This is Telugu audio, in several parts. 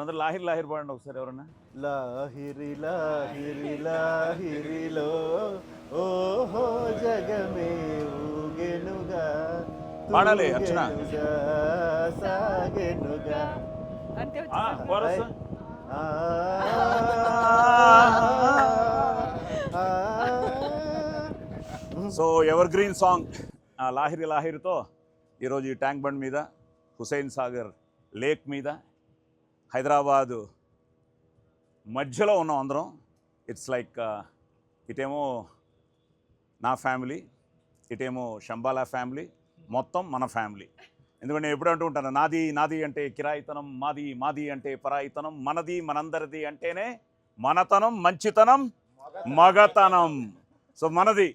అందరూ లాహిరి లాహిరి పాడండి ఒకసారి ఎవరన్నా. లాహిరి లాహిరి లాహిరిలో ఓహో జగమే ఊగెనుగా పాడాలి అర్చన. సాగెనుగా chorus. So evergreen song లాహిరి లాహిరితో ఈరోజు ఈ ట్యాంక్ బండ్ మీద, హుసేన్ సాగర్ లేక్ మీద, హైదరాబాదు మధ్యలో ఉన్నాం అందరం. ఇట్స్ లైక్ ఇటేమో నా ఫ్యామిలీ, ఇటేమో శంబాలా ఫ్యామిలీ, మొత్తం మన ఫ్యామిలీ. ఎందుకంటే నేను ఎప్పుడు అంటూ ఉంటాను, నాది నాది అంటే కిరాయితనం, మాది మాది అంటే పరాయితనం, మనది మనందరిది అంటేనే మనతనం, మంచితనం, మగతనం. సో మనది.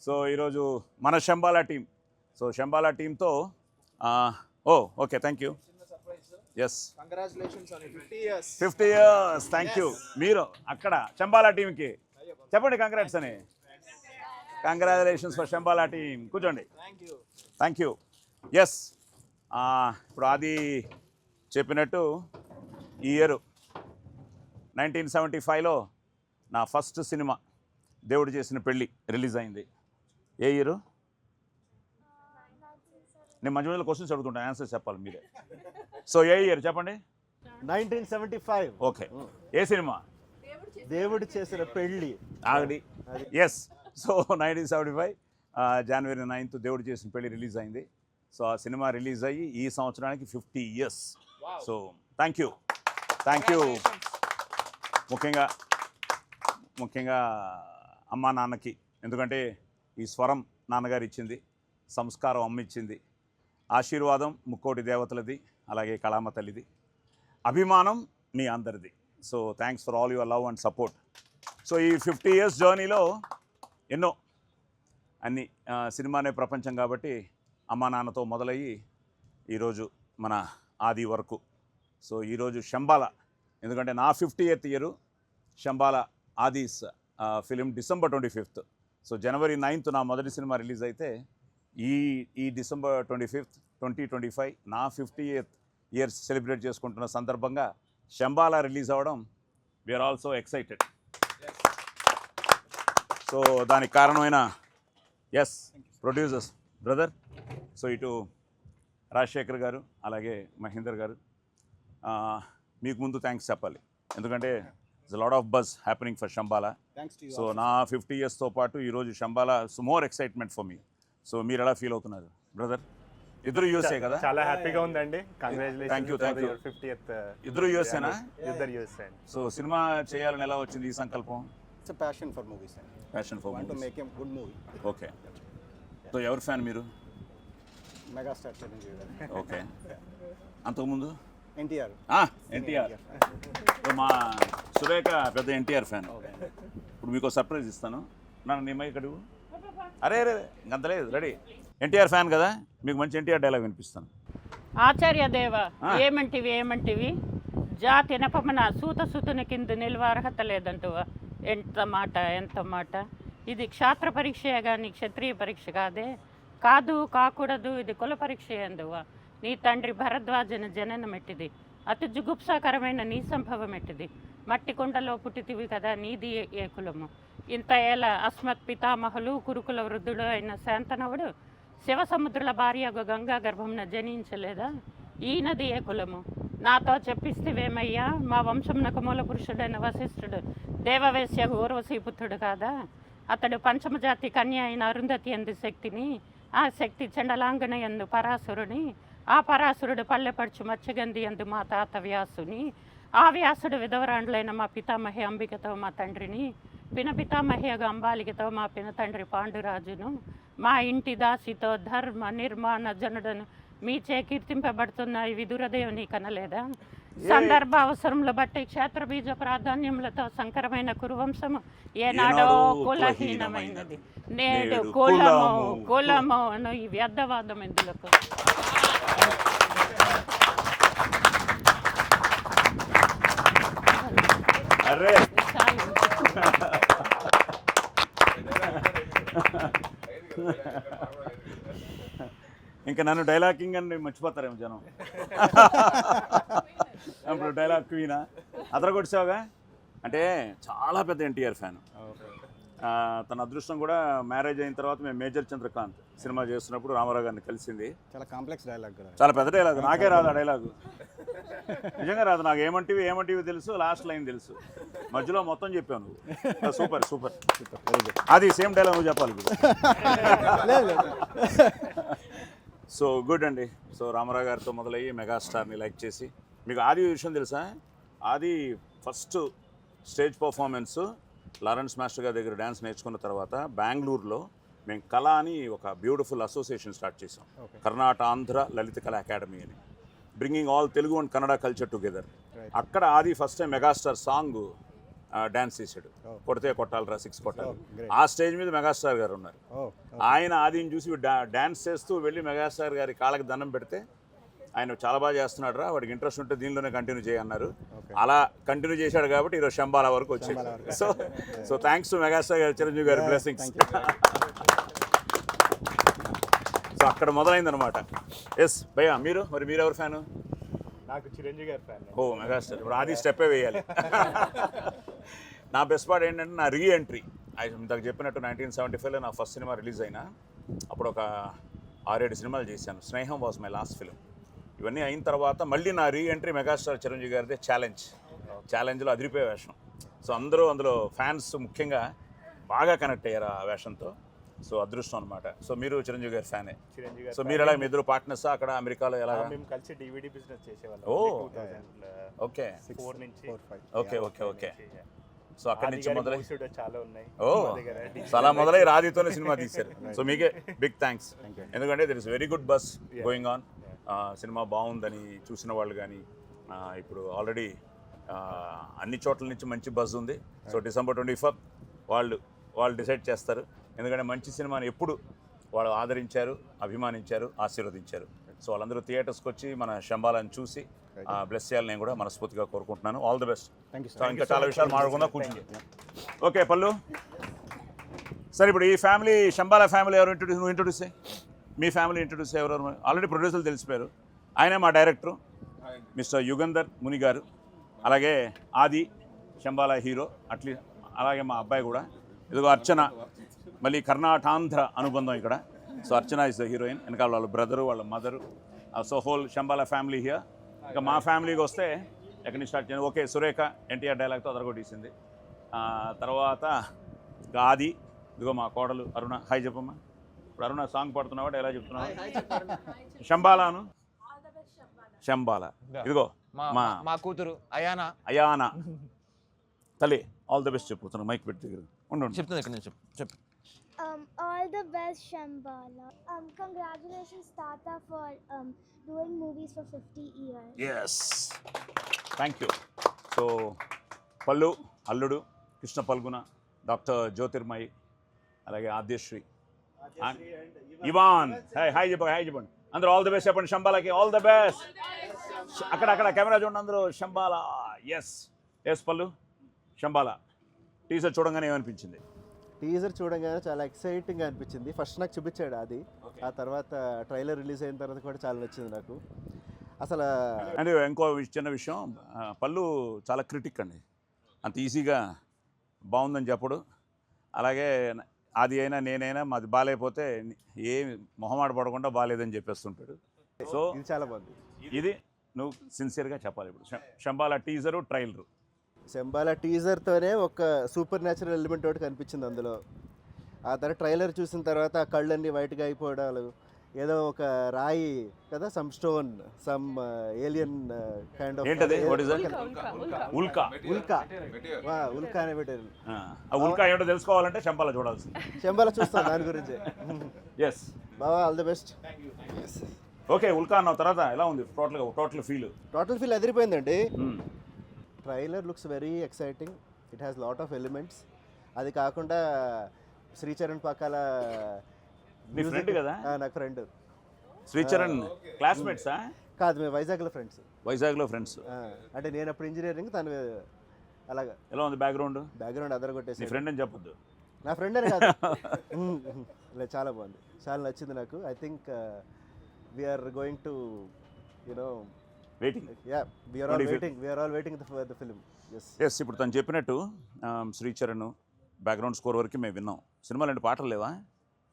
సో ఈరోజు మన శంబాలా టీం. సో శంబాలా టీంతో okay, thank you. Yes, congratulations on 50 years. 50 years, thank you. మీరు అక్కడ శంబాలా టీంకి చెప్పండి కంగ్రాట్స్ అని. Congratulations for Shambhala team. కూర్చోండి. Thank you. ఎస్, ఇప్పుడు అది చెప్పినట్టు ఈ ఇయర్ 1975లో నా ఫస్ట్ సినిమా దేవుడు చేసిన పెళ్ళి రిలీజ్ అయింది. ఏ ఇయర్? నేను మధ్య మధ్యలో క్వశ్చన్స్ అడుగుతుంటాను, ఆన్సర్ చెప్పాలి మీరే. సో ఏ ఇయర్ చెప్పండి? 1975. ఓకే, ఏ సినిమా? దేవుడు చేసిన పెళ్ళి. ఆగడి. ఎస్, సో 1975 జనవరి 9th దేవుడు చేసిన పెళ్ళి రిలీజ్ అయింది. సో ఆ సినిమా రిలీజ్ అయ్యి ఈ సంవత్సరానికి 50 years. So thank you, thank you. ముఖ్యంగా అమ్మా నాన్నకి, ఎందుకంటే ఈ స్వరం నాన్నగారు ఇచ్చింది, సంస్కారం అమ్మ ఇచ్చింది, ఆశీర్వాదం ముక్కోటి దేవతలది, అలాగే కళామ తల్లిది, అభిమానం మీ అందరిది. So thanks for all your love and support. So ఈ 50 years జర్నీలో ఎన్నో అన్ని సినిమానే ప్రపంచం కాబట్టి అమ్మా నాన్నతో మొదలయ్యి ఈరోజు మన ఆది వరకు. సో ఈరోజు శంబాలా, ఎందుకంటే నా 50th year శంబాలా ఆదీస్ ఫిలిం December 25th. సో జనవరి 9th నా మొదటి సినిమా రిలీజ్ అయితే ఈ December 25th 2025 నా 50th year సెలబ్రేట్ చేసుకుంటున్న సందర్భంగా శంబాలా రిలీజ్ అవ్వడం వీఆర్ ఆల్సో ఎక్సైటెడ్. సో దానికి కారణమైన ఎస్ ప్రొడ్యూసర్స్ బ్రదర్. సో ఇటు రాజశేఖర్ గారు అలాగే మహేందర్ గారు, మీకు ముందు థ్యాంక్స్ చెప్పాలి, ఎందుకంటే it's lot of buzz happening for Shambhala. So నా 50 yearsతో పాటు ఈరోజు Shambhala more excitement for me. So మీరు ఎలా ఫీల్ అవుతున్నారు బ్రదర్? ఇద్దరు యూఎస్ఏ కదా? చాలా హ్యాపీగా ఉందండి. Thank you. 50th. ఇద్దరు యూఎస్ఏనా? ఇద్దరు యూఎస్ఏ. సో సినిమా చేయాలని ఎలా వచ్చింది ఈ సంకల్పం? It's a passion for movies. Passion for want movies. to make a good movie. Okay. So ఎవరు ఫ్యాన్ మీరు? మెగాస్టార్ చిరంజీవి గారు. ఓకే. అంతకుముందు ఎన్టీఆర్. ఎన్టీఆర్. మా సురేఖ పెద్ద ఎన్టీఆర్ ఫ్యాన్. ఇప్పుడు మీకు సర్ప్రైజ్ ఇస్తాను. నన్ను నీ మైక్ అడుగు. అరే ఇంకంత లేదు, రెడీ. ఎన్టీఆర్ ఫ్యాన్ కదా, మీకు మంచి ఎన్టీఆర్ డైలాగ్ వినిపిస్తాను. ఆచార్య దేవ ఏమంటివి జాతి నెపమన సూతుని కింద నిల్వ అర్హత లేదంటువా. ఎంత మాట. ఇది క్షాత్ర పరీక్షయే కానీ క్షత్రియ పరీక్ష కాదు కాకూడదు. ఇది కుల పరీక్ష ఎందువా. నీ తండ్రి భరద్వాజన జననం ఎట్టిది, అతి జుగుప్సాకరమైన నీ సంభవం ఎట్టిది. మట్టి కొండలో పుట్టితివి కదా, నీది ఏ కులము. ఇంత ఏళ్ళ అస్మత్ పితామహులు కురుకుల వృద్ధుడు అయిన శాంతనవుడు శివసముద్రుల భార్య గంగా గర్భంన జనించలేదా. ఈయనది ఏ కులము. నాతో చెప్పిస్తేవేమయ్యా, మా వంశంనకు మూల పురుషుడైన వశిష్ఠుడు దేవవేశ్య ఊర్వశీపుత్రుడు కాదా. అతడు పంచమజాతి కన్య అయిన అరుంధతి ఎందు శక్తిని, ఆ శక్తి చండలాంగన ఎందు పరాశురుని, ఆ పరాశురుడు పల్లెపడుచు మత్స్యగంధి ఎందు మా తాత వ్యాసుని, ఆ వ్యాసుడు విధవరాండ్లైన మా పితామహి అంబికతో మా తండ్రిని, పినపితామహ్యగా అంబాలికతో మా పినతండ్రి పాండురాజును, మా ఇంటి దాసితో ధర్మ నిర్మాణ జనుడను మీచే కీర్తింపబడుతున్న ఈ విదురదేవుని కనలేదా. సందర్భ అవసరంలో బట్టి క్షేత్రబీజ ప్రాధాన్యములతో సంకరమైన కురువంశము ఏనాడో కులహీనమైనది, నేడు కులము అను ఈ వ్యర్థవాదం ఎందులకు. ఇంకా నన్ను డైలాగింగ్ అని మర్చిపోతారేమో జనం. అప్పుడు డైలాగ్ క్వీనా అదర కొట్టావుగా అంటే చాలా పెద్ద ఎన్టీఆర్ ఫ్యాన్. తన అదృష్టం కూడా మ్యారేజ్ అయిన తర్వాత మేము మేజర్ చంద్రకాంత్ సినిమా చేస్తున్నప్పుడు రామారావు గారిని కలిసింది. చాలా కాంప్లెక్స్ డైలాగ్ కదా. చాలా పెద్ద డైలాగ్, నాకే రాదు ఆ డైలాగు, నిజంగా రాదు నాకు. ఏమంటివి తెలుసు, లాస్ట్ లైన్ తెలుసు, మధ్యలో మొత్తం చెప్పావు నువ్వు. Super super super, very good. అది సేమ్ డైలాగ్ నువ్వు చెప్పాలి ఇప్పుడు. సో గుడ్ అండి. సో రామారావు గారితో మొదలయ్యి మెగాస్టార్ని లైక్ చేసి, మీకు ఆది విషయం తెలుసా? ఆది first stage performance Lawrence master గారి దగ్గర డ్యాన్స్ నేర్చుకున్న తర్వాత బెంగళూరులో మేము కళ అని ఒక బ్యూటిఫుల్ అసోసియేషన్ స్టార్ట్ చేసాం, కర్ణాటక ఆంధ్ర లలిత కళా అకాడమీ అని, bringing all Telugu and Kannada culture together. అక్కడ ఆది first time megastar song dance చేశాడు, కొడితే కొట్టాలరా 6 కొట్టాలి. ఆ స్టేజ్ మీద మెగాస్టార్ గారు ఉన్నారు. ఆయన ఆదిని చూసి డ్యాన్స్ చేస్తూ వెళ్ళి మెగాస్టార్ గారి కాళ్ళకి దండం పెడితే, ఆయన చాలా బాగా చేస్తున్నాడు రా, వాడికి ఇంట్రెస్ట్ ఉంటే దీనిలోనే కంటిన్యూ చేయన్నారు. అలా కంటిన్యూ చేశాడు కాబట్టి ఈరోజు శంబాలా వరకు వచ్చాడు. సో థ్యాంక్స్ టు మెగాస్టార్ గారు, చిరంజీవి గారి బ్లెస్సింగ్స్. సో అక్కడ మొదలైందనమాట. ఎస్ భయ్యా, మీరు ఎవరు ఫ్యాను? నాకు చిరంజీవి గారి ఫ్యాన్. ఓ మెగాస్టార్, ఇప్పుడు ఆది స్టెప్పే వేయాలి. నా బెస్ట్ పార్ట్ ఏంటంటే నా రీ ఎంట్రీ. ఇంతకు చెప్పినట్టు 1975లో నా ఫస్ట్ సినిమా రిలీజ్ అయినా, అప్పుడు ఒక 6-7 సినిమాలు చేశాను. స్నేహం వాజ్ మై లాస్ట్ ఫిలిం. ఇవన్నీ అయిన తర్వాత మళ్ళీ నా రీ ఎంట్రీ మెగాస్టార్ చిరంజీవి గారిదే ఛాలెంజ్లో అదిరిపోయే వేషం. సో అందులో ఫ్యాన్స్ ముఖ్యంగా బాగా కనెక్ట్ అయ్యారు ఆ వేషంతో. సో అదృష్టం అనమాట. సో మీరు చిరంజీవి గారి ఫ్యానే. చిరంజీవి గారు సో మీరు ఎలా, మీ ఇద్దరు పార్ట్నర్స్ అక్కడ అమెరికాలో ఎలా? మేము కలిసి DVD బిజినెస్ చేసేవాళ్ళం. ఓ 2004 నుంచి. ఓకే. సో అక్కడి నుంచి మొదలై చాలా ఉన్నాయి. చాలా మొదలై రాధితోనే సినిమా తీశారు. సో మీకే బిగ్ థ్యాంక్స్. ఎందుకంటే there is very good buzz going on. Cinema బాగుందని చూసిన వాళ్ళు కానీ, ఇప్పుడు ఆల్రెడీ అన్ని చోట్ల నుంచి మంచి బజ్ ఉంది. సో December 24 వాళ్ళు డిసైడ్ చేస్తారు. ఎందుకంటే మంచి సినిమాని ఎప్పుడు వాళ్ళు ఆదరించారు, అభిమానించారు, ఆశీర్వదించారు. సో వాళ్ళందరూ థియేటర్స్కి వచ్చి మన శంబాలాని చూసి బ్లెస్ చేయాలని నేను కూడా మనస్ఫూర్తిగా కోరుకుంటున్నాను. All the best. ఇంకా చాలా విషయాలు మాట్లాడుకుందాం, కూర్చుంది. ఓకే పల్లు, సరే ఇప్పుడు ఈ ఫ్యామిలీ, శంబాలా ఫ్యామిలీ ఎవరు నువ్వు ఇంట్రొడ్యూస్ అయ్యి, మీ ఫ్యామిలీ ఇంట్రొడ్యూస్ ఎవరు? ఆల్రెడీ ప్రొడ్యూసర్లు తెలిసిపోయారు. ఆయనే మా డైరెక్టరు మిస్టర్ యుగంధర్ ముని గారు, అలాగే ఆది శంబాలా హీరో, అలాగే మా అబ్బాయి కూడా. ఇదిగో అర్చన, మళ్ళీ కర్ణాటాంధ్ర అనుబంధం ఇక్కడ. So Archana is the heroine, వెనకాల వాళ్ళ బ్రదరు, వాళ్ళ mother. So whole Shambhala family here. ఇక మా ఫ్యామిలీకి వస్తే ఎక్కడి నుంచి స్టార్ట్ చేయండి. ఓకే, సురేఖ ఎన్టీఆర్ డైలాగ్తో అదరగొట్టేసింది. తర్వాత ఇక ఆది, ఇదిగో మా కోడలు అరుణ. హాయ్ చెప్పమ్మా. ఇప్పుడు అరుణ సాంగ్ పాడుతున్నావా, డైలాగ్ చెప్తున్నావా? శంబాలాను, శంబాలా. ఇదిగో మా కూతురు అయానా తల్లి. ఆల్ ద బెస్ట్ చెప్పు. మైక్ పెట్టి దగ్గర ఉండు. చెప్తుంది ఇక్కడ నుంచి చెప్పు. All the best, Shambhala. Congratulations, Tata, for doing movies for 50 years. Yes. Thank you. So, పల్లు, అల్లుడు కృష్ణ పల్గున, డాక్టర్ జ్యోతిర్మయి, అలాగే ఆద్యశ్రీ, ఇవాన్. హాయ్ చెప్పండి అందరూ. ఆల్ ది బెస్ట్ చెప్పండి శంబాలాకి. All the best. అక్కడ కెమెరా చూడండి అందరూ. శంబాలా. ఎస్ పల్లు, శంబాలా టీజర్ చూడంగానే ఏమనిపించింది? టీజర్ చూడగానే చాలా ఎక్సైటింగ్గా అనిపించింది. ఫస్ట్ నాకు చూపించాడు అది, ఆ తర్వాత ట్రైలర్ రిలీజ్ అయిన తర్వాత కూడా చాలా నచ్చింది నాకు అసలు. అంటే ఇంకో చిన్న విషయం, పల్లు చాలా క్రిటిక్ అండి. అంత ఈజీగా బాగుందని చెప్పడు. అలాగే అది అయినా నేనైనా మాది బాగాలేకపోతే ఏమి మొహమాట పడకుండా బాగాలేదని చెప్పేస్తుంటాడు. సో ఇది చాలా బాగుంది. ఇది నువ్వు సిన్సియర్గా చెప్పాలి. ఇప్పుడు శంబాలా టీజరు, ట్రైలరు. శంబాలా టీజర్తోనే ఒక సూపర్ న్యాచురల్ ఎలిమెంట్ ఒకటి కనిపించింది అందులో. ఆ తర్వాత ట్రైలర్ చూసిన తర్వాత ఆ కళ్ళన్నీ వైట్గా అయిపోవడాలు, ఏదో ఒక రాయి కదా, some stone, some alien kind of. ఏంటది? ఉల్కా అనే పెట్టారు. ఉల్కా ఏంటో తెలుసుకోవాలంటే శంబాలా చూడాల్సింది. శంబాలా చూస్తాను దాని గురించి. ఎస్ బాబా, all the best. Okay, Ulka అన్న తర్వాత ఎలా ఉంది టోటల్ ఫీల్? అదిరిపోయిందండి. Trailer looks very exciting. It has lot of elements. అది కాకుండా శ్రీచరణ్ పక్కల మీ ఫ్రెండ్ కదా? నాకు ఫ్రెండ్. శ్రీచరణ్ క్లాస్మేట్సా? కాదు, మేము వైజాగ్లో ఫ్రెండ్స్. అంటే నేను అప్పుడు ఇంజనీరింగ్, తను అలాగా. ఎలా ఉంది బ్యాక్గ్రౌండ్ అదరగొట్టేసి? ఫ్రెండ్ అని చెప్పొద్దు. నా ఫ్రెండ్ అని కాదు. చాలా బాగుంది, చాలా నచ్చింది నాకు. I think we are going to waiting. Yeah, we are all 25th. waiting. We are all waiting for the film. Yes. Yes, ఇప్పుడు తను చెప్పినట్టు శ్రీచరణ్ బ్యాక్గ్రౌండ్ స్కోర్ వరకు మేము విన్నాం. సినిమాలో అంటే పాటలు లేవా?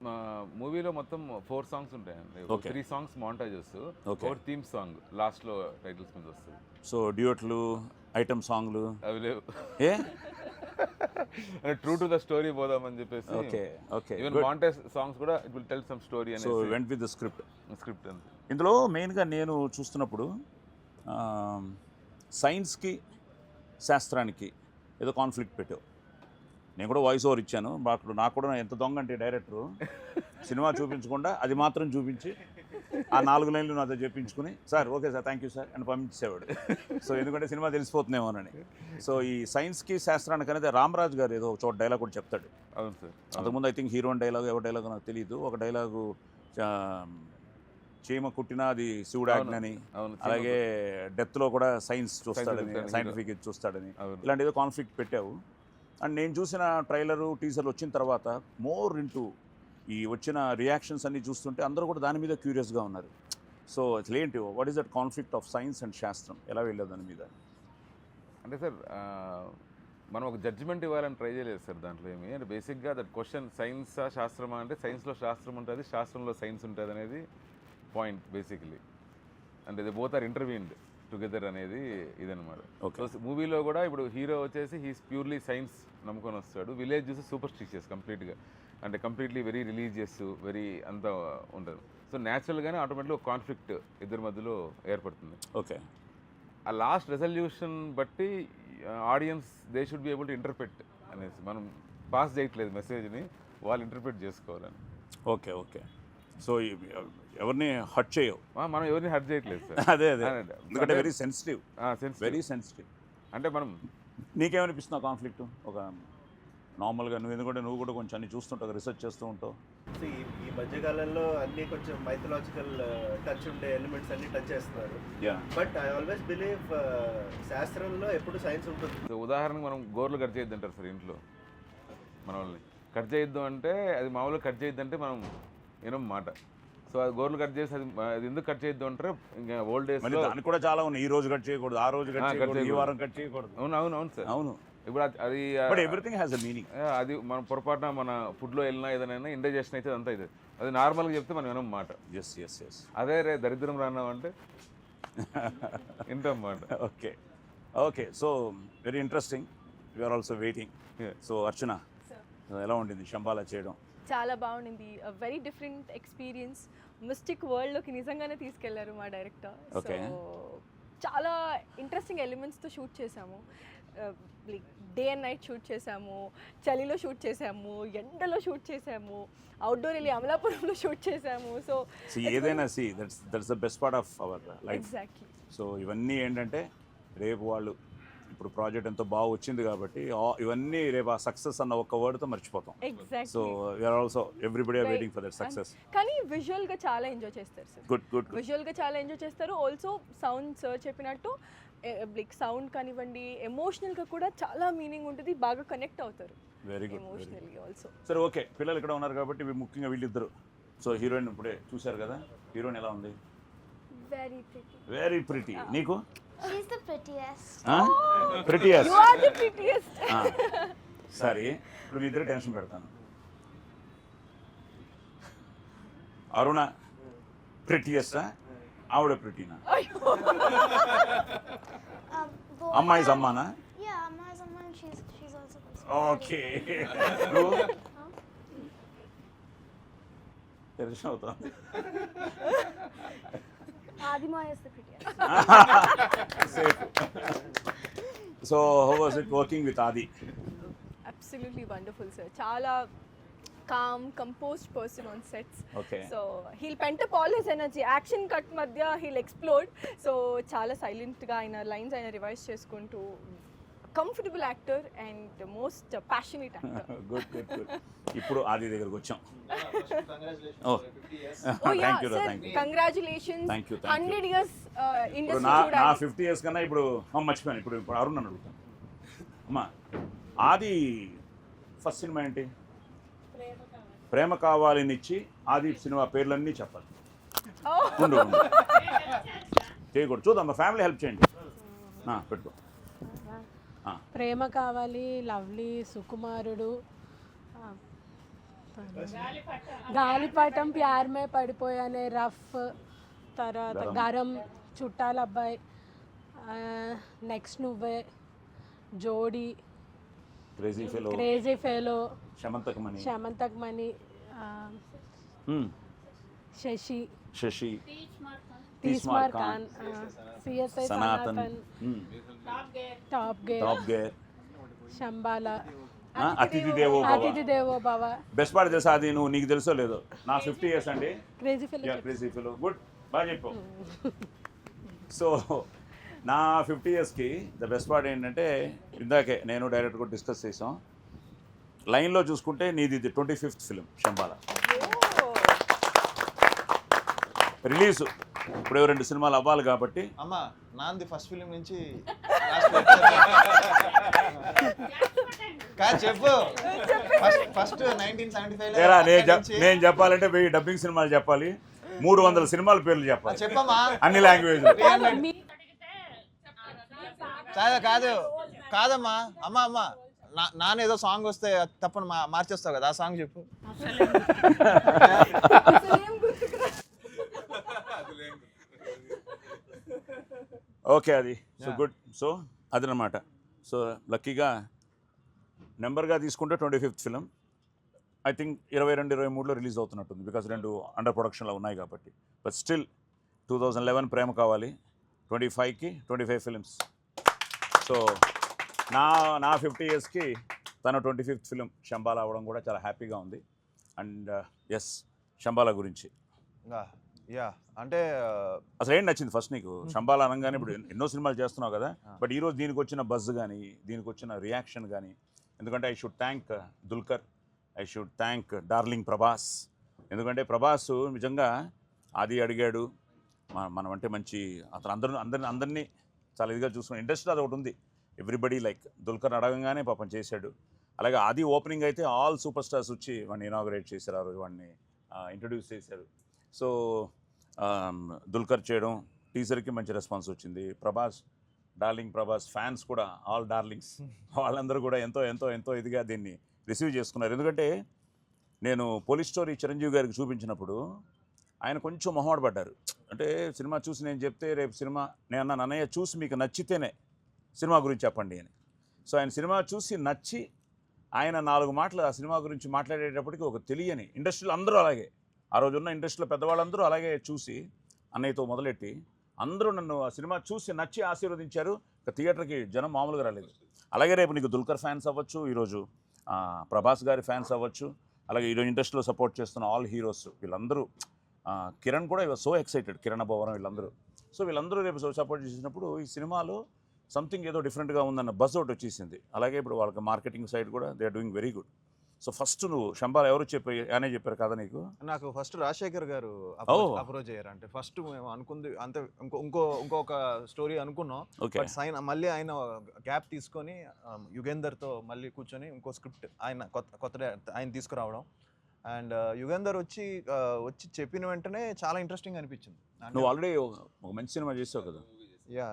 మా మూవీలో మొత్తం 4 సాంగ్స్ ఉంటాయండి. Okay. 3 songs montages, Okay. 4 theme song లాస్ట్లో టైటిల్స్ మీద వస్తుంది. సో డ్యూయట్లు, ఐటమ్ సాంగ్లు అవి లేవు. ఏ? అంటే ట్రూ టు ద స్టోరీ పోదామని చెప్పేసి. Okay okay. Even montage songs కూడా it will tell some story so అనేది went with the script. Script అంతే. ఇందులో మెయిన్గా నేను చూస్తున్నప్పుడు సైన్స్కి శాస్త్రానికి ఏదో కాన్ఫ్లిక్ట్ పెట్టావు. నేను కూడా వాయిస్ ఓవర్ ఇచ్చాను. నాకు కూడా ఎంత దొంగ అంటే డైరెక్టరు సినిమా చూపించకుండా అది మాత్రం చూపించి ఆ 4 లైన్లు నాతో చెప్పించుకుని sir okay sir thank you sir అని పంపించేవాడు. సో ఎందుకంటే సినిమా తెలిసిపోతుందేమోనని. సో ఈ సైన్స్కి శాస్త్రానికి అనేది రామరాజు గారు ఏదో ఒక చోట డైలాగ్ కూడా చెప్తాడు. అవును సార్. అంతకుముందు ఐ థింక్ హీరోయిన్ డైలాగ్ ఎవరి డైలాగ్ నాకు తెలియదు. ఒక డైలాగు చీమ కుట్టినా అది శివుడు ఆజ్ఞ అని, అవును. అలాగే డెత్లో కూడా సైన్స్ చూస్తాడని, సైంటిఫిక్ చూస్తాడని, ఇలాంటి ఏదో కాన్ఫ్లిక్ట్ పెట్టావు. అండ్ నేను చూసిన ట్రైలరు టీజర్లు వచ్చిన తర్వాత మోర్ ఇంటూ ఈ వచ్చిన రియాక్షన్స్ అన్నీ చూస్తుంటే అందరూ కూడా దాని మీద క్యూరియస్గా ఉన్నారు. సో అసలు ఏంటి, what is that conflict of science and శాస్త్రం, ఎలా వెళ్ళేది దాని మీద? అంటే సార్ మనం ఒక జడ్జిమెంట్ ఇవ్వాలని ట్రై చేయలేదు సార్ దాంట్లో ఏమి. అంటే బేసిక్గా దట్ క్వశ్చన్ సైన్సా శాస్త్రమా అంటే సైన్స్లో శాస్త్రం ఉంటుంది, శాస్త్రంలో సైన్స్ ఉంటుంది అనేది పాయింట్ బేసిక్లీ. అంటే ది బోత్ ఆర్ ఇంటర్వ్యూన్డ్ టుగెదర్ అనేది ఇదనమాట. Okay. సో మూవీలో కూడా ఇప్పుడు హీరో వచ్చేసి హీస్ ప్యూర్లీ సైన్స్ నమ్ముకొని వస్తాడు. విలేజ్ చూసి సూపర్ స్టిషియస్ కంప్లీట్గా, అంటే కంప్లీట్లీ వెరీ రిలీజియస్, వెరీ అంతా ఉంటుంది. సో న్యాచురల్గానే ఆటోమేటిక్గా ఒక కాన్ఫ్లిక్ట్ ఇద్దరి మధ్యలో ఏర్పడుతుంది. ఓకే. ఆ లాస్ట్ రెజల్యూషన్ బట్టి audience they should be able to interpret అనేసి, మనం పాస్ చేయట్లేదు మెసేజ్ని, వాళ్ళు ఇంటర్ప్రెట్ చేసుకోవాలని. Okay okay. సో ఎవరిని హర్ట్ చేయవు, మనం ఎవరిని హర్ట్ చేయట్లేదు సార్. అదే అదే, ఎందుకంటే వెరీ సెన్సిటివ్, వెరీ సెన్సిటివ్. అంటే మనం నీకేమనిపిస్తుంది ఆ కాన్ఫ్లిక్ట్? ఒక నార్మల్గా నువ్వు, ఎందుకంటే నువ్వు కూడా కొంచెం అన్ని చూస్తుంటావు, రీసెర్చ్ చేస్తూ ఉంటావు. ఈ మధ్యకాలంలో అన్ని కొంచెం మైథలాజికల్ టచ్ ఉండే ఎలిమెంట్స్ అన్ని టచ్ చేస్తున్నారు. బట్ ఐ ఆల్వేస్ బిలీవ్ శాస్త్రంలో ఎప్పుడు సైన్స్ ఉంటుంది. సో ఉదాహరణకు మనం గోర్లు కట్ చేయొద్దు అంటారు సార్ ఇంట్లో మన వాళ్ళని. కట్ చేయొద్దు అంటే అది మామూలుగా కట్ చేయొద్దు అంటే మనం ఏమో మాట. సో అది గోర్లు కట్ చేసి అది ఎందుకు కట్ చేయొద్దు అంటారు, ఇంకా ఓల్డ్ డేస్లో దానికి కూడా చాలా ఉన్నాయి. ఈ రోజు కట్ చేయకూడదు, ఆ రోజు కట్ చేయకూడదు, ఈ వారం కట్ చేయకూడదు. అవును అవును అవును సార్. అవును. ఇప్పుడు అది but everything has a meaning. అది మనం పొరపాటున మన ఫుడ్లో వెళ్ళినా ఏదైనా ఇండైజెషన్ అయితే అంతా ఇది, అది నార్మల్గా చెప్తే మనం వినం మాట. Yes yes yes. అదే రే దరిద్రం రాన్నామంటే వింటాం మాట. Okay okay. So very interesting. We are also waiting. So Archana, ఎలా ఉండింది శంబాలా చేయడం? చాలా బాగుండింది. Very different experience. మిస్టిక్ వరల్డ్లోకి నిజంగానే తీసుకెళ్లారు మా డైరెక్టర్. సో చాలా ఇంట్రెస్టింగ్ ఎలిమెంట్స్తో షూట్ చేసాము. Like day and night shoot చేసాము, చలిలో షూట్ చేసాము, ఎండలో షూట్ చేసాము, అవుట్డోర్ వెళ్ళి అమలాపురంలో షూట్ చేసాము. సో ఏదైనా that's the best part of our life. Exactly. So ఇవన్నీ ఏంటంటే రేపు వాళ్ళు ఇప్పుడు ప్రాజెక్ట్ ఎంతో బాగా వచ్చింది కాబట్టి ఇవన్నీ రేపు ఆ సక్సెస్ అన్న ఒక్క వర్డ్తో మర్చిపోతాం. Exactly. So we are also everybody are waiting for that success. కానీ విజువల్గా చాలా ఎంజాయ్ చేస్తారు సార్. Good good. విజువల్గా చాలా ఎంజాయ్ చేస్తారు. ఆల్సో సౌండ్ సార్ చెప్పినట్టు లైక్ సౌండ్ కానివ్వండి, ఎమోషనల్గా కూడా చాలా మీనింగ్ ఉంటుంది, బాగా కనెక్ట్ అవుతారు వెరీ గుడ్ ఎమోషనల్లీ ఆల్సో. సరే ఓకే. పిల్లలు ఇక్కడ ఉన్నారు కాబట్టి ముఖ్యంగా వీళ్ళిద్దరు. సో హీరోయిన్ ఇప్పుడే చూశారు కదా, హీరోయిన్ ఎలా ఉంది? Very pretty. Very pretty. నీకు? She's the prettiest. Prettiest. You are the prettiest. సరే, ఇప్పుడు మీ ఇద్దరు టెన్షన్ పెడతాను. అరుణ ప్రిటియస్టా, ఆవిడ ప్రిటీనా? అమ్మాయి అమ్మానా? Yeah, Amma's Amma and she's also pretty. Okay. నువ్వు టెన్షన్ అవుతుంది. Adima is the prettiest. Safe. So how was it working with Adi? Absolutely wonderful, sir. Chala calm, composed person on sets. Okay. So he'll pent up all his energy. Action cut madhya he'll explode. So chala silent ga aina lines aina revise cheskuntu comfortable actor and most passionate actor. Good good good. ఇప్పుడు ఆది దగ్గరికి వచ్చాం. Oh yeah, thank you sir. Thank you Congratulations. Thank you. 100 years industry నా చూడాలి. 50 years కన్నా ఇప్పుడు మర్చిపోయాను. ఇప్పుడు అరుణ్ అని అడుగుతాను. అమ్మా, ఆది ఫస్ట్ సినిమా ఏంటి? ప్రేమ కావాలని ఇచ్చి ఆది సినిమా పేర్లన్నీ చెప్పాలి. Oh. ఉండు చేయకూడదు. చూద్దాం, మా ఫ్యామిలీ హెల్ప్ చేయండి. పెట్టుకో. ప్రేమ కావాలి, లవ్లీ, సుకుమారుడు, గాలిపటం, ప్యార్ మే పడిపోయానే, రఫ్, తర్వాత గరం, చుట్టాల అబ్బాయి, next Nuvve, Jodi, crazy fellow, Shamantak Mani, Sasi, Teesmar Khan, CSI Sanatan, top gear, Shambhala, Athidhi Devo భవ. బెస్ట్ పార్ట్ తెలుసా అది, నువ్వు నీకు తెలుసో లేదో, నా 50 years అండి. Crazy fellow. గుడ్, బాగా చెప్పు. సో నా 50 yearsకి ద బెస్ట్ పార్ట్ ఏంటంటే, ఇందాకే నేను డైరెక్టర్ కూడా డిస్కస్ చేసాం, లైన్లో చూసుకుంటే నీది 25th ఫిలిం శంబాలా. రిలీజ్ ఇప్పుడు 2 సినిమాలు అవ్వాలి కాబట్టి. అమ్మ నాంది ఫస్ట్ ఫిలిం నుంచి చెప్పు. ఫస్ట్ 1975 నేను చెప్పాలంటే 1000 డబ్బింగ్ సినిమాలు చెప్పాలి, 300 సినిమాల పేర్లు చెప్పాలి, చెప్పమ్మా, అన్ని లాంగ్వేజ్. కాదమ్మా, అమ్మ నానేదో సాంగ్ వస్తే తప్పని మార్చేస్తావు కదా, ఆ సాంగ్ చెప్పు. ఓకే, అది సో గుడ్. సో అదనమాట. సో లక్కీగా నెంబర్గా తీసుకుంటే 25th ఫిలిం, ఐ థింక్ 22-23లో రిలీజ్ అవుతున్నట్టుంది, బికాస్ 2 అండర్ ప్రొడక్షన్లో ఉన్నాయి కాబట్టి. బట్ స్టిల్ 2011 ప్రేమ కావాలి, 25కి 25 ఫిలిమ్స్. సో నా 50 yearsకి తన 25th ఫిలిం శంబాలా అవ్వడం కూడా చాలా హ్యాపీగా ఉంది. అండ్ ఎస్, శంబాలా గురించి అంటే అసలు ఏం నచ్చింది ఫస్ట్ నీకు శంబాలా అనగానే? ఇప్పుడు ఎన్నో సినిమాలు చేస్తున్నావు కదా, బట్ ఈరోజు దీనికి వచ్చిన బజ్ కానీ, దీనికి వచ్చిన రియాక్షన్ కానీ, ఎందుకంటే I should thank Dulquer, I should thank darling Prabhas. ఎందుకంటే ప్రభాస్ నిజంగా అది అడిగాడు, మనం అంటే మంచి అతను అందరినీ చాలా ఇదిగా చూసుకున్నాం. ఇండస్ట్రీ అది ఒకటి ఉంది, ఎవ్రీబడి లైక్ దుల్కర్ అడగంగానే పాపం చేశాడు. అలాగే అది ఓపెనింగ్ అయితే ఆల్ సూపర్ స్టార్స్ వచ్చి వాడిని ఇనాగ్రేట్ చేశారు, వాడిని ఇంట్రడ్యూస్ చేశారు. సో దుల్కర్ చేయడం, టీజర్కి మంచి రెస్పాన్స్ వచ్చింది. డార్లింగ్ ప్రభాస్ ఫ్యాన్స్ కూడా, ఆల్ డార్లింగ్స్ వాళ్ళందరూ కూడా ఎంతో ఎంతో ఎంతో ఇదిగా దీన్ని రిసీవ్ చేసుకున్నారు. ఎందుకంటే నేను పోలీస్ స్టోరీ చిరంజీవి గారికి చూపించినప్పుడు ఆయన కొంచెం మొహమాట పడ్డారు. అంటే సినిమా చూసి నేను చెప్తే రేపు సినిమా నేను అన్న అన్నయ్య చూసి మీకు నచ్చితేనే సినిమా గురించి చెప్పండి అని. సో ఆయన సినిమా చూసి నచ్చి ఆయన 4 మాటలు ఆ సినిమా గురించి మాట్లాడేటప్పటికి ఒక తెలియని, ఇండస్ట్రీలో అందరూ అలాగే, ఆ రోజున్న ఇండస్ట్రీలో పెద్దవాళ్ళందరూ అలాగే చూసి అన్నయ్యతో మొదలెట్టి అందరూ నన్ను ఆ సినిమా చూసి నచ్చి ఆశీర్వదించారు. ఇక థియేటర్కి జనం మామూలుగా రాలేదు. అలాగే రేపు నీకు దుల్కర్ ఫ్యాన్స్ అవ్వచ్చు, ఈరోజు ప్రభాస్ గారి ఫ్యాన్స్ అవ్వచ్చు, అలాగే ఈరోజు ఇండస్ట్రీలో సపోర్ట్ చేస్తున్న ఆల్ హీరోస్ వీళ్ళందరూ, కిరణ్ కూడా సో ఎక్సైటెడ్, కిరణ్ అబ్బవరం వీళ్ళందరూ. సో వీళ్ళందరూ రేపు సపోర్ట్ చేసినప్పుడు ఈ సినిమాలో సంథింగ్ ఏదో డిఫరెంట్గా ఉందన్న బజ్ ఒకటి వచ్చేసింది. అలాగే ఇప్పుడు వాళ్ళకి మార్కెటింగ్ సైడ్ కూడా they are doing very good. So first నువ్వు శంబాలా ఎవరు అనే చెప్పారు కదా నీకు? నాకు ఫస్ట్ రాజశేఖర్ గారు అప్రోచ్ అయ్యారు. అంటే ఫస్ట్ మేము అనుకుంది అంతే, ఇంకొక స్టోరీ అనుకున్నాం. బట్ మళ్ళీ ఆయన గ్యాప్ తీసుకొని యుగేందర్తో మళ్ళీ కూర్చొని ఇంకో స్క్రిప్ట్ కొత్త ఆయన తీసుకురావడం. అండ్ యుగేందర్ వచ్చి చెప్పిన వెంటనే చాలా ఇంట్రెస్టింగ్ అనిపించింది. నువ్వు ఆల్రెడీ ఒక మంచి సినిమా చేసావు కదా? యా.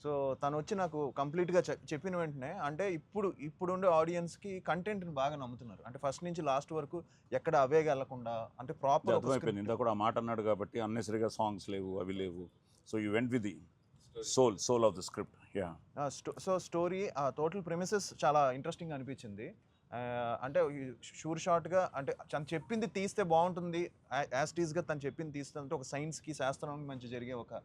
సో తను వచ్చి నాకు కంప్లీట్గా చెప్పిన వెంటనే, అంటే ఇప్పుడుండే ఆడియన్స్కి కంటెంట్ని బాగా నమ్ముతున్నారు. అంటే ఫస్ట్ నుంచి లాస్ట్ వరకు ఎక్కడ అవేగా వెళ్ళకుండా, అంటే ప్రాపర్ అర్థమైపోయింది. ఇంత కూడా ఆ మాట అన్నాడు కాబట్టి అన్నెసరిగా సాంగ్స్ లేవు, అవి లేవు. So you went with the soul of the script. Yeah. So story total premises చాలా ఇంట్రెస్టింగ్ అనిపించింది. అంటే షూర్ షార్ట్గా, అంటే తను చెప్పింది తీస్తే బాగుంటుంది, యాజ్ టీజ్గా తను చెప్పింది తీస్తే, అంటే ఒక సైన్స్కి శాస్త్రానికి మంచి జరిగే ఒక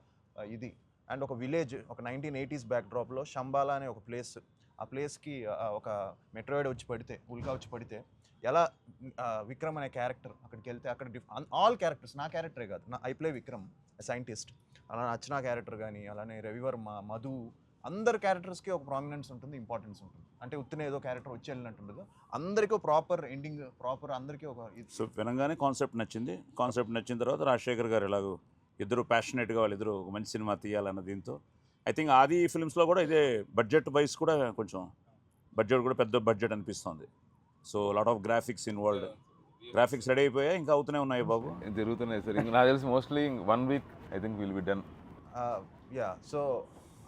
ఇది. అండ్ ఒక విలేజ్, ఒక 1980s బ్యాక్డ్రాప్లో శంబాలా అనే ఒక ప్లేస్, ఆ ప్లేస్కి ఒక మెట్రాయిడ్ వచ్చి పడితే, ఉల్కా వచ్చి పడితే, ఎలా విక్రమ్ అనే క్యారెక్టర్ అక్కడికి వెళ్తే అక్కడ ఆల్ క్యారెక్టర్స్, నా క్యారెక్టరే కాదు, ఐ ప్లే విక్రమ్ సైంటిస్ట్, అలానే అర్చనా క్యారెక్టర్ కానీ, అలానే రవివర్మ, మధు, అందరు క్యారెక్టర్స్కి ఒక ప్రామినెన్స్ ఉంటుంది, ఇంపార్టెన్స్ ఉంటుంది. అంటే ఉత్తిన ఏదో క్యారెక్టర్ వచ్చి వెళ్ళినట్టుండదు, అందరికీ ప్రాపర్ ఎండింగ్, ప్రాపర్ అందరికీ ఒక. సో వినగానే కాన్సెప్ట్ నచ్చింది. కాన్సెప్ట్ నచ్చిన తర్వాత రాజశేఖర్ గారు ఎలాగో ఇద్దరు ప్యాషనేట్గా వాళ్ళిద్దరూ ఒక మంచి సినిమా తీయాలన్న దీంతో, ఐ థింక్ ఆది ఫిల్మ్స్లో కూడా ఇదే బడ్జెట్ వైజ్ కూడా కొంచెం బడ్జెట్ కూడా పెద్ద బడ్జెట్ అనిపిస్తుంది. So lot of graphics involved. Graphics ready అయిపోయాయి, ఇంకా అవుతూనే ఉన్నాయి బాబు? జరుగుతున్నాయి సార్. ఇంకా నాకు తెలిసి mostly 1 week I think will be done. Yeah so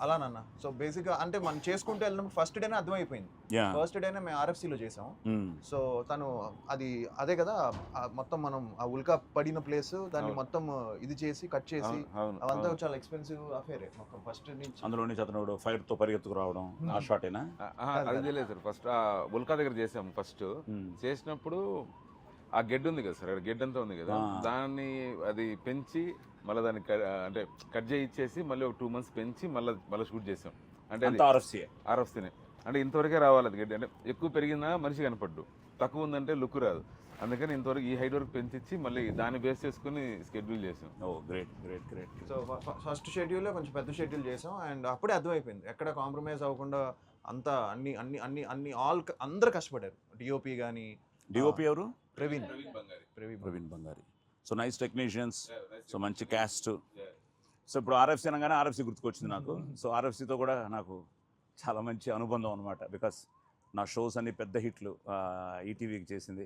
అలానన్న సో బేసిక్గా అంటే మనం చేసుకుంటూ వెళ్ళినప్పుడు ఫస్ట్ డేనే అర్థమైపోయింది. Yeah. ఫస్ట్ డేనే మేము ఆర్ఎఫ్సీలో చేసాం. Mm. సో తను అదే కదా మొత్తం మనం ఆ ఉల్కా పడిన ప్లేస్ దాన్ని మొత్తం ఇది చేసి కట్ చేసి అవంతా చాలా ఎక్స్పెన్సివ్ అఫేరే మొత్తం ఫస్ట్ నుంచి. అందులో నుంచి అతను ఫైర్తో పరిగెత్తుకు రావడం ఆ షాటేనా? అది లేదు సార్. ఫస్ట్ ఆ ఉల్కా దగ్గర చేసాము. ఫస్ట్ చేసినప్పుడు ఆ గెడ్ ఉంది కదా సార్, గెడ్ అంతా ఉంది కదా, దాన్ని అది పెంచి మళ్ళీ దాన్ని అంటే కట్ చేయించేసి మళ్ళీ ఒక 2 months పెంచి మళ్ళీ షూట్ చేసాం. అంటే ఆర్ఎఫ్సీనే అంటే ఇంతవరకే రావాలి అది గడ్డి. అంటే ఎక్కువ పెరిగినా మనిషి కనపడ్డు, తక్కువ ఉందంటే లుక్ రాదు. అందుకని ఇంతవరకు ఈ హైట్ వరకు పెంచి మళ్ళీ దాన్ని బేస్ చేసుకుని షెడ్యూల్ చేసాం. Oh great great great. So first షెడ్యూల్లో కొంచెం పెద్ద షెడ్యూల్ చేసాం అండ్ అప్పుడే అర్థమైపోయింది ఎక్కడ కాంప్రమైజ్ అవ్వకుండా అంతా అన్ని అందరు కష్టపడ్డారు. డిఓపి కానీ. డిఓపి ఎవరు? ప్రవీణ్ బంగారి. సో నైస్ టెక్నీషియన్స్, సో మంచి క్యాస్ట్. సో ఇప్పుడు ఆర్ఎఫ్సీ అనగానే ఆర్ఎఫ్సీ గుర్తుకొచ్చింది నాకు. సో ఆర్ఎఫ్సీతో కూడా నాకు చాలా మంచి అనుబంధం అనమాట. బికాస్ నా షోస్ అన్ని పెద్ద హిట్లు ఈటీవీకి చేసింది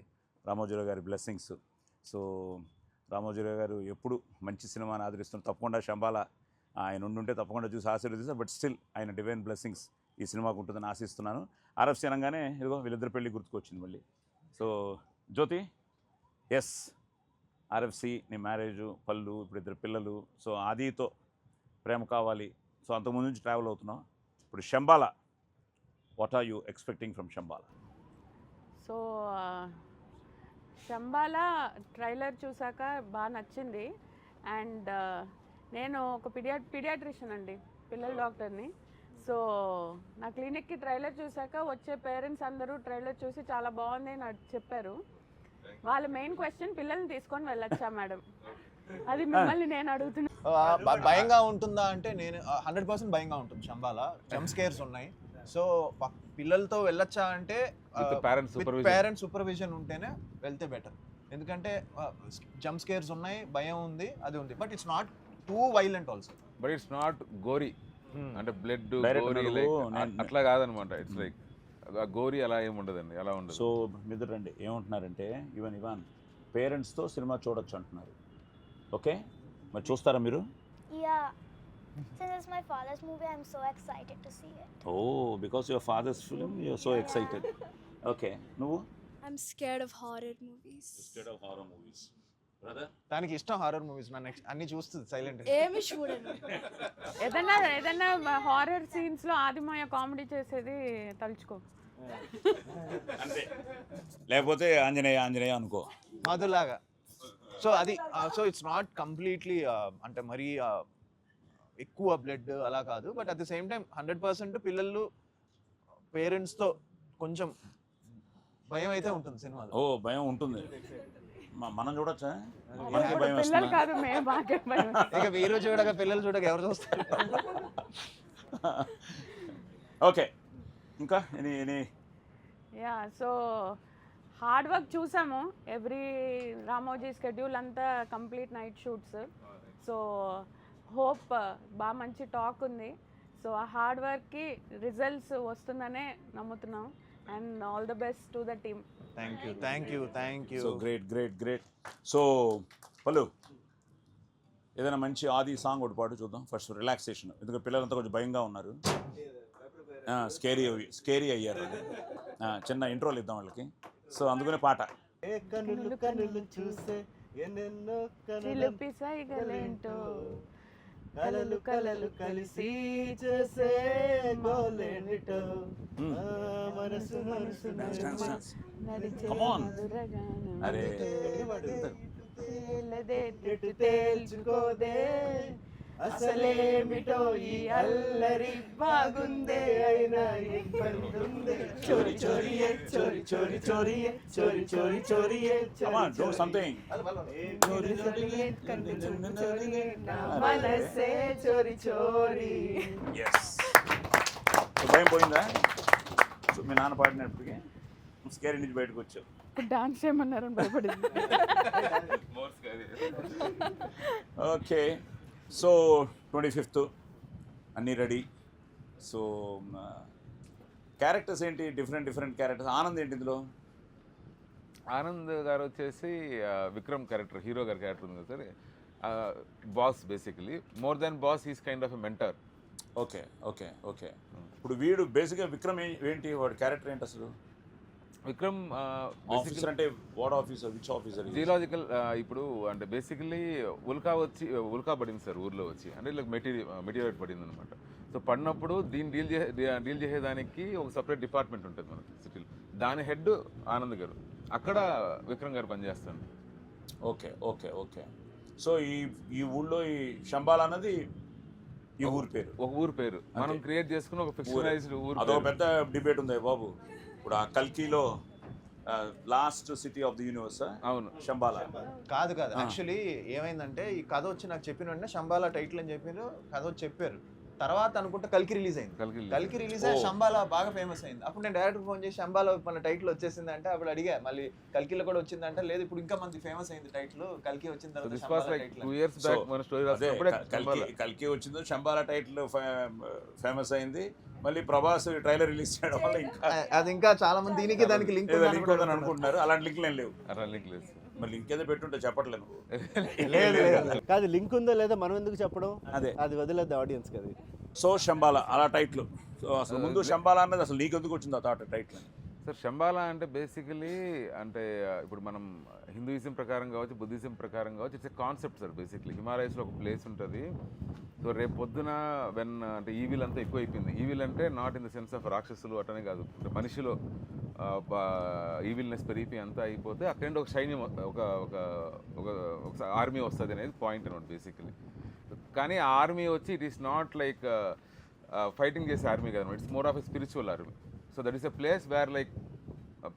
రామోజీరావు గారి బ్లెస్సింగ్స్. సో రామోజీరావు గారు ఎప్పుడు మంచి సినిమాని ఆదరిస్తున్నారు. తప్పకుండా శంబాల ఆయన ఉండుంటే తప్పకుండా చూసి ఆశీర్వదిస్తారు. బట్ స్టిల్ ఆయన డివైన్ బ్లెస్సింగ్స్ ఈ సినిమాకు ఉంటుందని ఆశిస్తున్నాను. ఆర్ఎఫ్సీ అనగానే ఇదిగో వీళ్ళిద్దరు పెళ్ళి గుర్తుకొచ్చింది మళ్ళీ. సో జ్యోతి, ఎస్ ఆర్ఎఫ్సీ, నీ మ్యారేజు, పళ్ళు, ఇప్పుడు 2 పిల్లలు. సో ఆదితో ప్రేమ కావాలి. సో అంతకుముందు నుంచి ట్రావెల్ అవుతున్నావు. ఇప్పుడు Shambhala, what are you expecting from Shambhala? So Shambhala trailer చూసాక బాగా నచ్చింది. అండ్ నేను ఒక పీడియాట్రిషియన్ అండి, పిల్లల డాక్టర్ని. సో నా క్లినిక్కి ట్రైలర్ చూసాక వచ్చే పేరెంట్స్ అందరూ ట్రైలర్ చూసి చాలా బాగుంది అని చెప్పారు. వాళ్ళ మెయిన్ క్వశ్చన్, పిల్లల్ని తీసుకొని వెళ్ళొచ్చా మేడం? అది మిమ్మల్ని నేను అడుగుతున్నా. భయంగా ఉంటుందా అంటే నేను 100% భయంగా ఉంటుంది. శంబాల జంప్ స్కేర్స్ ఉన్నాయి. సో పిల్లలతో వెళ్ళొచ్చా అంటే పేరెంట్స్ సూపర్విజన్ ఉంటేనే వెళ్తే బెటర్. ఎందుకంటే జంప్ స్కేర్స్ ఉన్నాయి, భయం ఉంది, అది ఉంది. But it's not too violent also. But it's not gory, అంటే బ్లడ్ గోరీ అట్లా కాదనమాట. ఇట్స్ లైక్ గోరీ అలా ఏమి ఉండదండి, అలా ఉండదు. సో మీరు రండి ఏమంటున్నారంటే ఇవాన్ పేరెంట్స్తో సినిమా చూడొచ్చు అంటున్నారు. ఓకే, మరి చూస్తారా మీరు? Yeah. Since it's my father's movie, I'm so excited to see it. Oh, because your father's film, you're so excited. Okay, నువ్వు? I'm scared of horror movies. Scared of horror movies. Brother? దానికి ఇష్టం హారర్ మూవీస్. నా నెక్స్ట్ అన్ని చూస్తుంది సైలెంట్. ఏమి చూడండి. ఏదన్నా హారర్ సీన్స్ లో ఆదిమయ్య కామెడీ చేసేది తలుచుకో. అంతే, లేకపోతే ఆంజనేయ అనుకో మధులాగా. సో అది సో ఇట్స్ నాట్ కంప్లీట్లీ అంటే మరీ ఎక్కువ బ్లడ్ అలా కాదు. But at the same time 100% పిల్లలు పేరెంట్స్తో కొంచెం భయం అయితే ఉంటుంది సినిమాలో. ఓ భయం ఉంటుంది. మనం చూడొచ్చా? మనకి భయం పిల్లలు కాదు, మేము బాగా భయం. ఇక మీరు చూడక పిల్లలు చూడక ఎవరు చూస్తారు? ఓకే, ఇంకా యా, సో హార్డ్ వర్క్ చూసాము. ఎవ్రీ రామోజీ స్కెడ్యూల్ అంతా complete night shoots. So hope బాగా మంచి టాక్ ఉంది. సో ఆ హార్డ్ వర్క్కి రిజల్ట్స్ వస్తుందనే నమ్ముతున్నాం. And all the best to the team. Thank you. So great. So పలు, ఏదైనా మంచి ఆది సాంగ్ ఒకటి పాడు చూద్దాం ఫస్ట్, రిలాక్సేషన్. ఎందుకంటే పిల్లలంతా కొంచెం భయంగా ఉన్నారు, స్కేరీ అయ్యారు. చిన్న ఇంట్రోలు ఇద్దాం వాళ్ళకి. సో అందుకనే పాట. కనులు చూసే ఎన్నెన్నో కనులేంటో కలలు కలిసి చేసే గోలేంటో మనసు అరే తేల్చుకోదే అసలేమిటో ఈ అల్లరి బాగుందే అయినా ఇబ్బందుందే చోరీ చోరీయే చోరీ చోరీ చోరీయే చోరీ చోరీ చోరీయే come on do something చోరీ చోరీయే చోరీయే నా మనసే చోరీ చోరీ. yes భయం పోయిందా? సో మీ నాన్న పాడినప్పటికీ స్కేరీ నుంచి బయటకు వచ్చావు. డాన్స్ చేయమన్నారని భయపడింది. ఓకే, సో 25th అన్నీ రెడీ. సో క్యారెక్టర్స్ ఏంటి? Different characters. ఆనంద్ ఏంటి ఇందులో? ఆనంద్ గారు వచ్చేసి విక్రమ్ క్యారెక్టర్, హీరో గారి క్యారెక్టర్ ఉంది కదా sir. Boss basically. More than boss is kind of a mentor. Okay okay okay. ఇప్పుడు వీడు బేసిక్గా విక్రమ్ ఏంటి, వాడి క్యారెక్టర్ ఏంటి అసలు? విక్రమ్ ఆఫీసర్ అంటే what officer, which officer? Geological. ఇప్పుడు అంటే బేసికలీ ఉల్కా పడింది సార్ ఊర్లో వచ్చి, అంటే ఇలా మెటీరియల్ పడింది అనమాట. సో పడినప్పుడు దీన్ని డీల్ చేసేదానికి ఒక సపరేట్ డిపార్ట్మెంట్ ఉంటుంది మనకి సిటీలో. దాని హెడ్ ఆనంద్ గారు, అక్కడ విక్రమ్ గారు పనిచేస్తాను. Okay okay okay. సో ఈ ఊళ్ళో ఈ శంబాలా అన్నది ఈ ఊరు పేరు, ఒక ఊరు పేరు మనం క్రియేట్ చేసుకున్న ఒక ఫిక్షనలైజ్డ్ ఊరు. అదొక పెద్ద డిబేట్ ఉంది బాబు. ఇప్పుడు ఆ కల్కిలో lost city of the universe. అవును, శంబాలా కాదు. యాక్చువల్లీ ఏమైందంటే ఈ కథ వచ్చి నాకు చెప్పిన వెంటనే శంబాలా టైటిల్ అని చెప్పారు, కథ వచ్చి చెప్పారు. తర్వాత అనుకుంటే కల్కి రిలీజ్ అయింది. కల్కి రిలీజ్ అయ్యి శంబాలా బాగా ఫేమస్ అయింది. అప్పుడు నేను డైరెక్టర్ ఫోన్ చేసి శంబాలా మన టైటిల్ వచ్చేసింది అంటే, అప్పుడు అడిగా మళ్ళీ కల్కిలో కూడా వచ్చిందంటే, లేదు ఇప్పుడు ఇంకా మంది ఫేమస్ అయింది టైటిల్, కల్కి వచ్చిన తర్వాత కల్కి వచ్చిందో శంబాలా టైటిల్ ఫేమస్ అయింది. మళ్ళీ ప్రభాస్ ట్రైలర్ రిలీజ్ చేయడం వల్ల ఇంకా అది ఇంకా చాలా మంది దీనికి దానికి లింక్ ఉందని అనుకుంటున్నారు. అలాంటి లింక్లు ఏం లేవు. మరి లింక్ ఏదో పెట్టుంటే చెప్పట్లేదు. కాదు, లింక్ ఉందో లేదా మనం ఎందుకు చెప్పడం, అదే అది వదిలేదు ఆడియన్స్కి అది. సో శంబాలా అలా టైటిల్. సో అసలు ముందు శంబాలా అన్నది అసలు నీకు ఎందుకు వచ్చింది ఆ థాట్ టైటిల్? సార్ శంబాలా అంటే బేసికలీ అంటే ఇప్పుడు మనం హిందూయిజం ప్రకారం కావచ్చు, బుద్ధిజం ప్రకారం కావచ్చు, it's a concept sir. Basically హిమాలయస్లో ఒక ప్లేస్ ఉంటుంది. సో రేపు పొద్దున అంటే ఈవిల్ అంతా ఎక్కువ అయిపోయింది. ఈవిల్ అంటే not in the sense of రాక్షసులు అటనే కాదు, అంటే మనిషిలో ఈవిల్నెస్ పెరిగిపోయి అంతా అయిపోతే అక్కడ ఒక సైన్యం, ఒక ఆర్మీ వస్తుంది అనేది పాయింట్ అనమాట బేసికలీ. కానీ ఆ ఆర్మీ వచ్చి it is not like fighting చేసే ఆర్మీ కదా, it's more of a spiritual army. So that is a place where like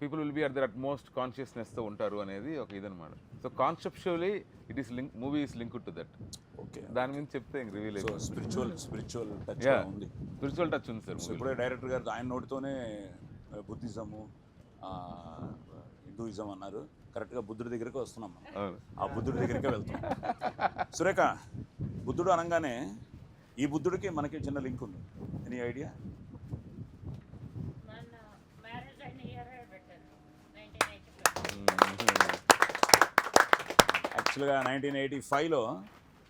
people will be at their utmost కాన్షియస్నెస్తో ఉంటారు అనేది ఒక ఇదనమాట. So conceptually it is movie is linked to that. Okay, దాని మీద చెప్తే ఇంక రివీల్ అయిపోయింది. స్పిరిచువల్ టచ్ ఉంది. స్పిరిచువల్ టచ్ ఉంది సార్. ఇప్పుడే డైరెక్టర్ గారు ఆయన నోటితోనే బుద్ధిజము, హిందూయిజం అన్నారు. కరెక్ట్గా బుద్ధుడి దగ్గరికి వస్తున్నాం. ఆ బుద్ధుడి దగ్గరికే వెళ్తాం. సురేఖ, బుద్ధుడు అనగానే ఈ బుద్ధుడికి మనకి చిన్న లింక్ ఉంది. Any idea? యాక్చువల్గా 1985లో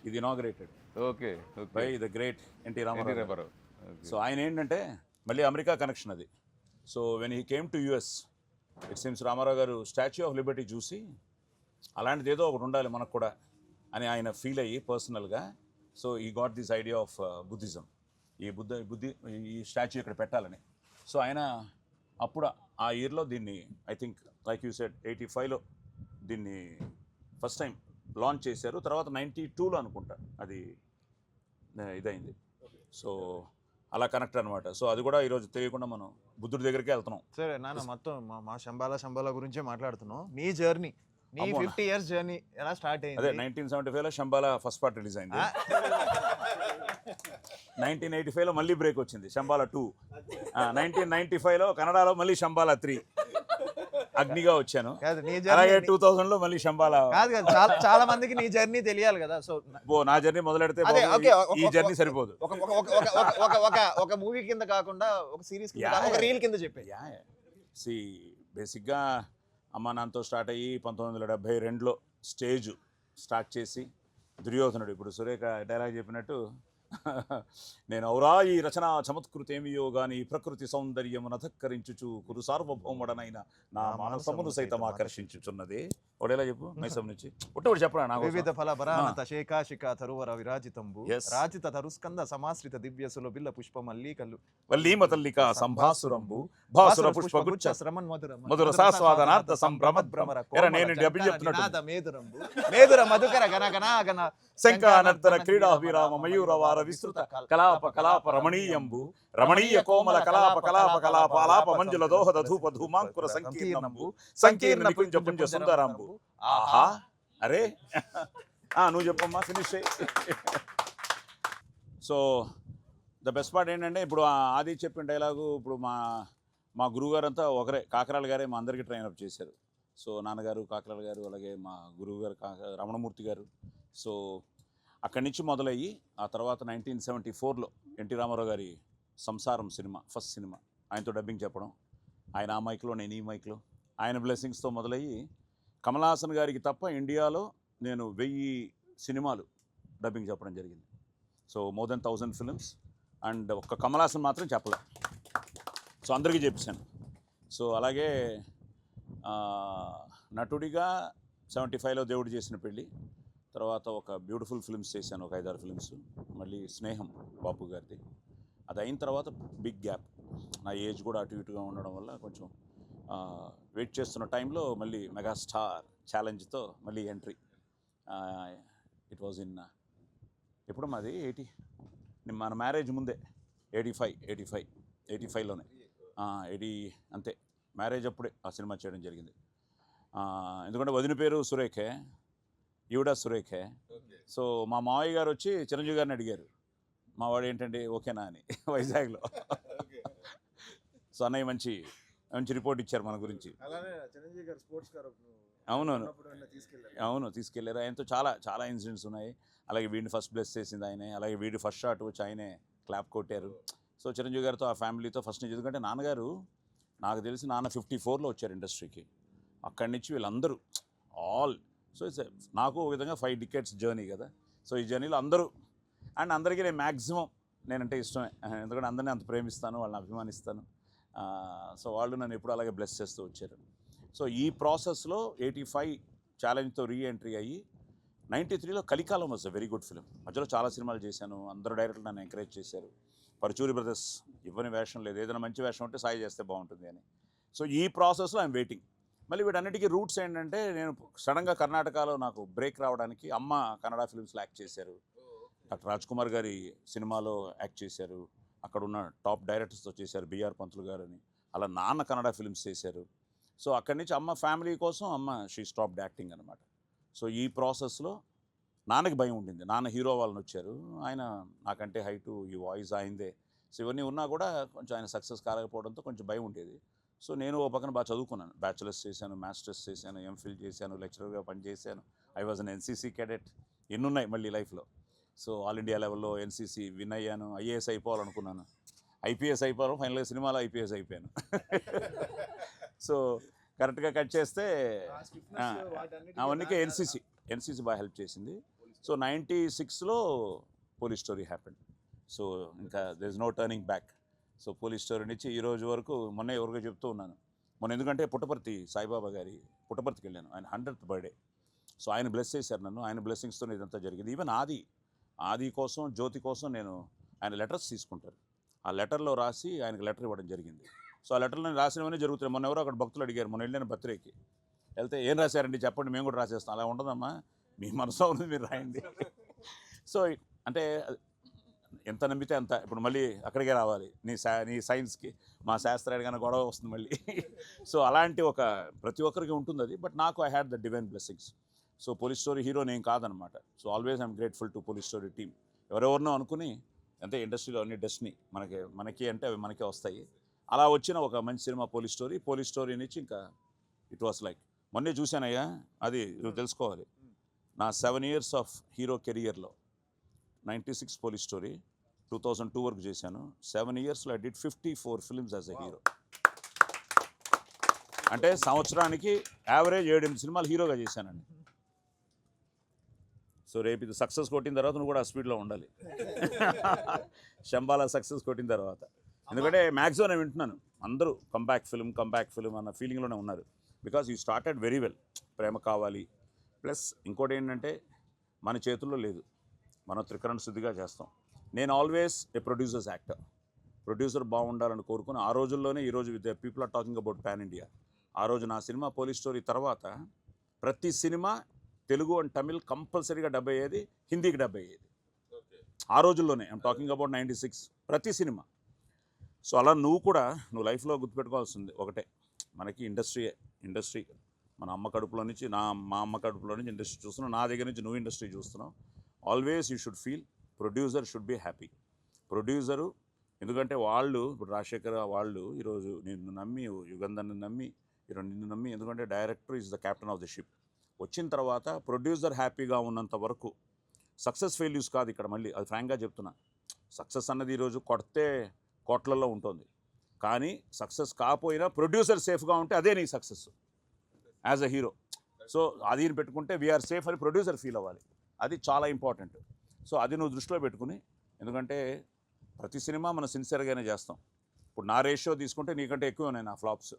ఇది inaugurated. Okay, by the great NT Rama Rao. So ఆయన ఏంటంటే మళ్ళీ అమెరికా కనెక్షన్ అది. So when he came to US, it seems Rama Rao garu statue of Liberty చూసి అలాంటిది ఏదో ఒకటి ఉండాలి మనకు కూడా అని ఆయన ఫీల్ అయ్యి పర్సనల్గా. So he got this idea of Buddhism, ఈ స్టాచ్యూ ఇక్కడ పెట్టాలని. సో ఆయన అప్పుడు ఆ ఇయర్లో దీన్ని, I think like you said 85లో దీన్ని ఫస్ట్ టైం లాంచ్ చేశారు. తర్వాత 92లో అనుకుంటా అది ఇదైంది. సో అలా కనెక్ట్ అనమాట. సో అది కూడా ఈరోజు తెలియకుండా మనం బుద్ధుడి దగ్గరికి వెళ్తున్నాం. సరే నాన్న, మొత్తం మా శంబాలా గురించే మాట్లాడుతున్నాం. నీ జర్నీ, నీ 50 years జర్నీ ఎలా స్టార్ట్ అయింది? అదే 1975లో శంబాలా ఫస్ట్ పార్ట్ రిలీజ్ అయింది. 1985లో మళ్ళీ బ్రేక్ వచ్చింది, శంబాలా 2. 1995లో కన్నడలో మళ్ళీ శంబాలా 3 అగ్నిగా వచ్చాను. అలాగే 2000లో మళ్ళీ శంబాలా. కాదు, చాలా మందికి నీ జర్నీ తెలియాలి కదా. సో నా జర్నీ మొదలెడితే ఈ జర్నీ సరిపోదు. ఒక మూవీ కింద కాకుండా ఒక సిరీస్ కింద, ఒక రీల్ కింద చెప్పే. బేసిక్గా అమ్మా నాన్నతో స్టార్ట్ అయ్యి 1972లో స్టేజ్ స్టార్ట్ చేసి దుర్యోధనుడు, ఇప్పుడు సురేఖ డైలాగ్ చెప్పినట్టు, నేను ఔరా ఈ రచన చమత్కృతేమియో గాని ప్రకృతి సౌందర్యమును అధక్కరించుచు కురు సార్వభౌముడనైన నా మానసమును సైతం ఆకర్షించుచున్నది. ఒకటేలా చెప్పు మైసం నుంచి ఒకటి చెప్పరా. వివిధ ఫల భరానత శేఖాశిఖ తరువర విరాజితంబు రాజిత తరుస్కంద సమాశ్రిత దివ్య సులభిల్ల పుష్ప మల్లికలు వల్లీమ తల్లిక సంభాసురంబు భాసుర పుష్పగుచ్చ శ్రమన్ మధుర మధుర సాస్వాదనార్థ సంభ్రమద్భ్రమర. నేను డబ్బు చెప్తున్నట్టు. మేధుర మధుకర గణ గణ గణ శంఖానర్తన క్రీడా విరామ మయూరవార విస్తృత కలాప కలాప రమణీయంబు రమణీయ కోమల కలాప కలాప కలాప అలాప మంజుల దోహద ధూప ధూమాంకుర సంకీర్ణంబు సంకీర్ణ పుంజ పుంజ సుందరంబు. ఆహా, అరే నువ్వు చెప్పమ్మా, ఫినిష్ అయ్యి. సో ద బెస్ట్ పార్ట్ ఏంటంటే, ఇప్పుడు ఆది చెప్పిన డైలాగు, ఇప్పుడు మా గురువుగారు అంతా ఒకరే, కాకరాల గారే మా అందరికీ ట్రైనప్ చేశారు. సో నాన్నగారు కాకరాల గారు, అలాగే మా గురువు గారు రమణమూర్తి గారు. సో అక్కడి నుంచి మొదలయ్యి ఆ తర్వాత 1974లో ఎన్టీ రామారావు గారి సంసారం సినిమా, ఫస్ట్ సినిమా, ఆయనతో డబ్బింగ్ చెప్పడం, ఆయన ఆ మైక్లో నేను ఈ మైక్లో, ఆయన బ్లెస్సింగ్స్తో మొదలయ్యి కమల్ హాసన్ గారికి తప్ప ఇండియాలో నేను 1000 సినిమాలు డబ్బింగ్ చెప్పడం జరిగింది. So more than 1000 films. And ఒక్క కమల్ హాసన్ మాత్రం చెప్పలే. సో అందరికీ చెప్పాను. సో అలాగే నటుడిగా 75లో దేవుడు చేసిన పెళ్ళి, తర్వాత ఒక బ్యూటిఫుల్ ఫిల్మ్స్ చేశాను, ఒక 5-6 ఫిల్మ్స్. మళ్ళీ స్నేహం బాపు గారిది. అది అయిన తర్వాత బిగ్ గ్యాప్. నా ఏజ్ కూడా అటు ఇటుగా ఉండడం వల్ల కొంచెం వెయిట్ చేస్తున్న టైంలో మళ్ళీ మెగాస్టార్ ఛాలెంజ్తో మళ్ళీ ఎంట్రీ. ఇట్ వాజ్ ఇన్ ఎప్పుడు మాది 80 మన మ్యారేజ్ ముందే 85లోనే 80 అంతే. మ్యారేజ్ అప్పుడే ఆ సినిమా చేయడం జరిగింది. ఎందుకంటే వదిన పేరు సురేఖే, ఈవిడ సురేఖే. సో మా మావయ్య గారు వచ్చి చిరంజీవి గారిని అడిగారు, మా వాడు ఏంటండి ఓకేనా అని వైజాగ్లో. సో అన్నయ్య మంచి రిపోర్ట్ ఇచ్చారు మన గురించి. అవును తీసుకెళ్ళారు. ఆయనతో చాలా చాలా ఇన్సిడెంట్స్ ఉన్నాయి. అలాగే వీడిని ఫస్ట్ బ్లెస్ చేసింది ఆయనే, అలాగే వీడి ఫస్ట్ షాట్ వచ్చి ఆయనే క్లాప్ కొట్టారు. సో చిరంజీవి గారితో ఆ ఫ్యామిలీతో ఫస్ట్ నుంచి, ఎందుకంటే నాన్నగారు నాకు తెలిసి 54లో వచ్చారు ఇండస్ట్రీకి. అక్కడి నుంచి వీళ్ళందరూ ఆల్. సో ఇట్స్ నాకు ఒక విధంగా 5 decades జర్నీ కదా. సో ఈ జర్నీలో అందరూ అండ్ అందరికీ నేను మ్యాక్సిమం నేనంటే ఇష్టమే, ఎందుకంటే అందరినీ అంత ప్రేమిస్తాను, వాళ్ళని అభిమానిస్తాను. సో వాళ్ళు నన్ను ఎప్పుడు అలాగే బ్లెస్ చేస్తూ వచ్చారు. సో ఈ ప్రాసెస్లో 85 ఛాలెంజ్తో రీఎంట్రీ అయ్యి 93లో కలికాలం was a very good film. మధ్యలో చాలా సినిమాలు చేశాను. అందరూ డైరెక్టర్లు నన్ను ఎంకరేజ్ చేశారు. పరుచూరి బ్రదర్స్ ఇవ్వని వేషం లేదు, ఏదైనా మంచి వేషం ఉంటే సాయి చేస్తే బాగుంటుంది అని. సో ఈ ప్రాసెస్లో ఐఎమ్ వెయిటింగ్. మళ్ళీ వీటన్నిటికీ రూట్స్ ఏంటంటే, నేను సడన్గా కర్ణాటకలో నాకు బ్రేక్ రావడానికి అమ్మ కన్నడ ఫిల్మ్స్లో యాక్ట్ చేశారు, డాక్టర్ రాజ్ కుమార్ గారి సినిమాలో యాక్ట్ చేశారు, అక్కడ ఉన్న టాప్ డైరెక్టర్స్తో చేశారు, బిఆర్ పంతులు గారు అని. అలా నాన్న కన్నడ ఫిల్మ్స్ చేశారు. సో అక్కడి నుంచి అమ్మ ఫ్యామిలీ కోసం షీ స్టాప్డ్ యాక్టింగ్ అనమాట. సో ఈ ప్రాసెస్లో నాన్నకి భయం ఉండింది. నాన్న హీరో వాళ్ళని వచ్చారు, ఆయన నాకంటే హైటు, ఈ వాయిస్ అయిందే. సో ఇవన్నీ ఉన్నా కూడా కొంచెం ఆయన సక్సెస్ కాలేకపోవడంతో కొంచెం భయం ఉండేది. సో నేను ఓ పక్కన బాగా చదువుకున్నాను, బ్యాచిలర్స్ చేశాను, మాస్టర్స్ చేశాను, ఎంఫిల్ చేశాను, లెక్చరర్గా పనిచేశాను. I was an NCC cadet. ఎన్నున్నాయి మళ్ళీ లైఫ్లో. సో ఆల్ ఇండియా లెవెల్లో ఎన్సీసీ విన్ అయ్యాను. ఐఏఎస్ అయిపోవాలనుకున్నాను, ఐపీఎస్ అయిపోవాలి, ఫైనల్గా సినిమాలో ఐపీఎస్ అయిపోయాను. సో కరెక్ట్గా కట్ చేస్తే అవన్నీ ఎన్సీసీ బాగా హెల్ప్ చేసింది. సో 96లో పోలీస్ స్టోరీ హ్యాపెండ్. సో ఇంకా there is no turning back. So police story నుంచి ఈ రోజు వరకు, మొన్న ఎవరిగా చెప్తూ ఉన్నాను, ఎందుకంటే పుట్టపర్తి సాయిబాబా గారి పుట్టపర్తికి వెళ్ళాను, ఆయన 100th బర్త్డే. సో ఆయన బ్లెస్ చేశారు నన్ను, ఆయన బ్లెస్సింగ్స్తో ఇదంతా జరిగింది. ఈవెన్ ఆది కోసం, జ్యోతి కోసం నేను ఆయన లెటర్స్ తీసుకుంటారు. ఆ లెటర్లో రాసి ఆయనకు లెటర్ ఇవ్వడం జరిగింది. సో ఆ లెటర్లో నేను రాసినవన్నీ జరుగుతున్నాయి. మొన్న ఎవరో అక్కడ భక్తులు అడిగారు, మొన్న వెళ్ళిన బర్త్డేకి వెళ్తే, ఏం రాశారండి చెప్పండి, మేము కూడా రాసేస్తాం. అలా ఉండదమ్మా, మీ మనసులో ఉంది మీరు రాయండి. సో అంటే ఎంత నమ్మితే అంత. ఇప్పుడు మళ్ళీ అక్కడికే రావాలి, నీ సైన్స్కి మా శాస్త్రానికి కన్నా గొడవ వస్తుంది మళ్ళీ. సో అలాంటి ఒక ప్రతి ఒక్కరికి ఉంటుంది అది. బట్ నాకు I had the divine blessings. So police story hero నేను కాదనమాట. So always I'm grateful to police story team. ఎవరెవరినో అనుకుని, అంటే ఇండస్ట్రీలో అన్ని డెస్టినీ మనకి అంటే అవి మనకే వస్తాయి. అలా వచ్చిన ఒక మంచి సినిమా పోలీస్ స్టోరీ నుంచి ఇంకా ఇట్ వాస్ లైక్, మొన్నే చూశానయ్యా, అది నువ్వు తెలుసుకోవాలి. నా 7 years ఆఫ్ హీరో కెరియర్లో 96 పోలీస్ స్టోరీ, 2002 వరకు చేశాను. 7 yearsలో I did 54 films as a hero. అంటే సంవత్సరానికి యావరేజ్ 7-8 సినిమాలు హీరోగా చేశానండి. సో రేపు ఇది సక్సెస్ కొట్టిన తర్వాత నువ్వు కూడా ఆ స్పీడ్లో ఉండాలి. శంబాలా సక్సెస్ కొట్టిన తర్వాత. ఎందుకంటే మ్యాక్సిమం నేను వింటున్నాను, అందరూ కంబ్యాక్ ఫిల్మ్ అన్న ఫీలింగ్లోనే ఉన్నారు. Because you started very well. ప్రేమ కావాలి ప్లస్ ఇంకోటి ఏంటంటే మన చేతుల్లో లేదు, మనం త్రికరణ శుద్ధిగా చేస్తాం. నేను always a producer's actor. Producer బాగుండాలని కోరుకుని ఆ రోజుల్లోనే, ఈరోజు with people are talking about pan India. ఆ రోజు నా సినిమా పోలీస్ స్టోరీ తర్వాత ప్రతి సినిమా తెలుగు అండ్ తమిళ్ కంపల్సరీగా డబ్ అయ్యేది, హిందీకి డబ్ అయ్యేది. ఆ రోజుల్లోనే ఐఎమ్ టాకింగ్ అబౌట్ 96 ప్రతి సినిమా. సో అలా నువ్వు లైఫ్లో గుర్తుపెట్టుకోవాల్సింది ఒకటే, మనకి ఇండస్ట్రీ మన అమ్మ కడుపులో నుంచి, మా అమ్మ కడుపులో నుంచి ఇండస్ట్రీ చూస్తున్నావు, నా దగ్గర నుంచి నువ్వు ఇండస్ట్రీ చూస్తున్నావు. Always you should feel producer should be happy. Producer ఎందుకంటే వాళ్ళు, ఇప్పుడు రాజశేఖర్ వాళ్ళు ఈరోజు నిన్ను నమ్మి, యుగంధర్ని నమ్మి, ఈరోజు నిన్ను నమ్మి, ఎందుకంటే director is the captain of the ship. వచ్చిన తర్వాత ప్రొడ్యూసర్ హ్యాపీగా ఉన్నంత వరకు సక్సెస్ ఫెయిల్యూస్ కాదు ఇక్కడ. మళ్ళీ అది ఫ్రాంక్గా చెప్తున్నా, సక్సెస్ అన్నది ఈరోజు కొడితే కోట్లలో ఉంటుంది, కానీ సక్సెస్ కాకపోయినా ప్రొడ్యూసర్ సేఫ్గా ఉంటే అదే నీ success as a hero. So అది పెట్టుకుంటే వీఆర్ సేఫ్ అని ప్రొడ్యూసర్ ఫీల్ అవ్వాలి. అది చాలా ఇంపార్టెంట్. సో అది నువ్వు దృష్టిలో పెట్టుకుని, ఎందుకంటే ప్రతి సినిమా మనం సిన్సియర్గానే చేస్తాం. ఇప్పుడు నా రేషియో తీసుకుంటే నీకంటే ఎక్కువ ఉన్నాయి నా ఫ్లాప్స్,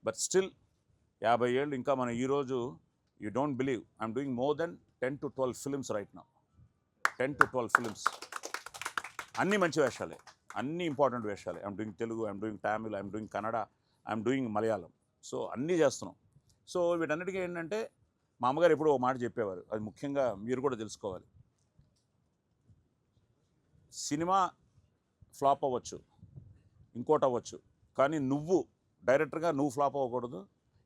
బట్ స్టిల్ 50 ఏళ్ళు ఇంకా మనం ఈరోజు you don't believe I'm doing more than 10 to 12 films right now. 10 to 12 films, అన్నీ మంచి వేషాలే, అన్నీ ఇంపార్టెంట్ వేషాలే. I'm doing Telugu, I'm doing Tamil, I'm doing Kannada, I'm doing Malayalam. So అన్నీ చేస్తున్నాం. సో వీటన్నిటికీ ఏంటంటే మా అమ్మగారు ఎప్పుడూ ఒక మాట చెప్పేవారు, అది ముఖ్యంగా మీరు కూడా తెలుసుకోవాలి. సినిమా ఫ్లాప్ అవ్వచ్చు, ఇంకోటి అవ్వచ్చు, కానీ నువ్వు డైరెక్టర్గా నువ్వు ఫ్లాప్ అవ్వకూడదు,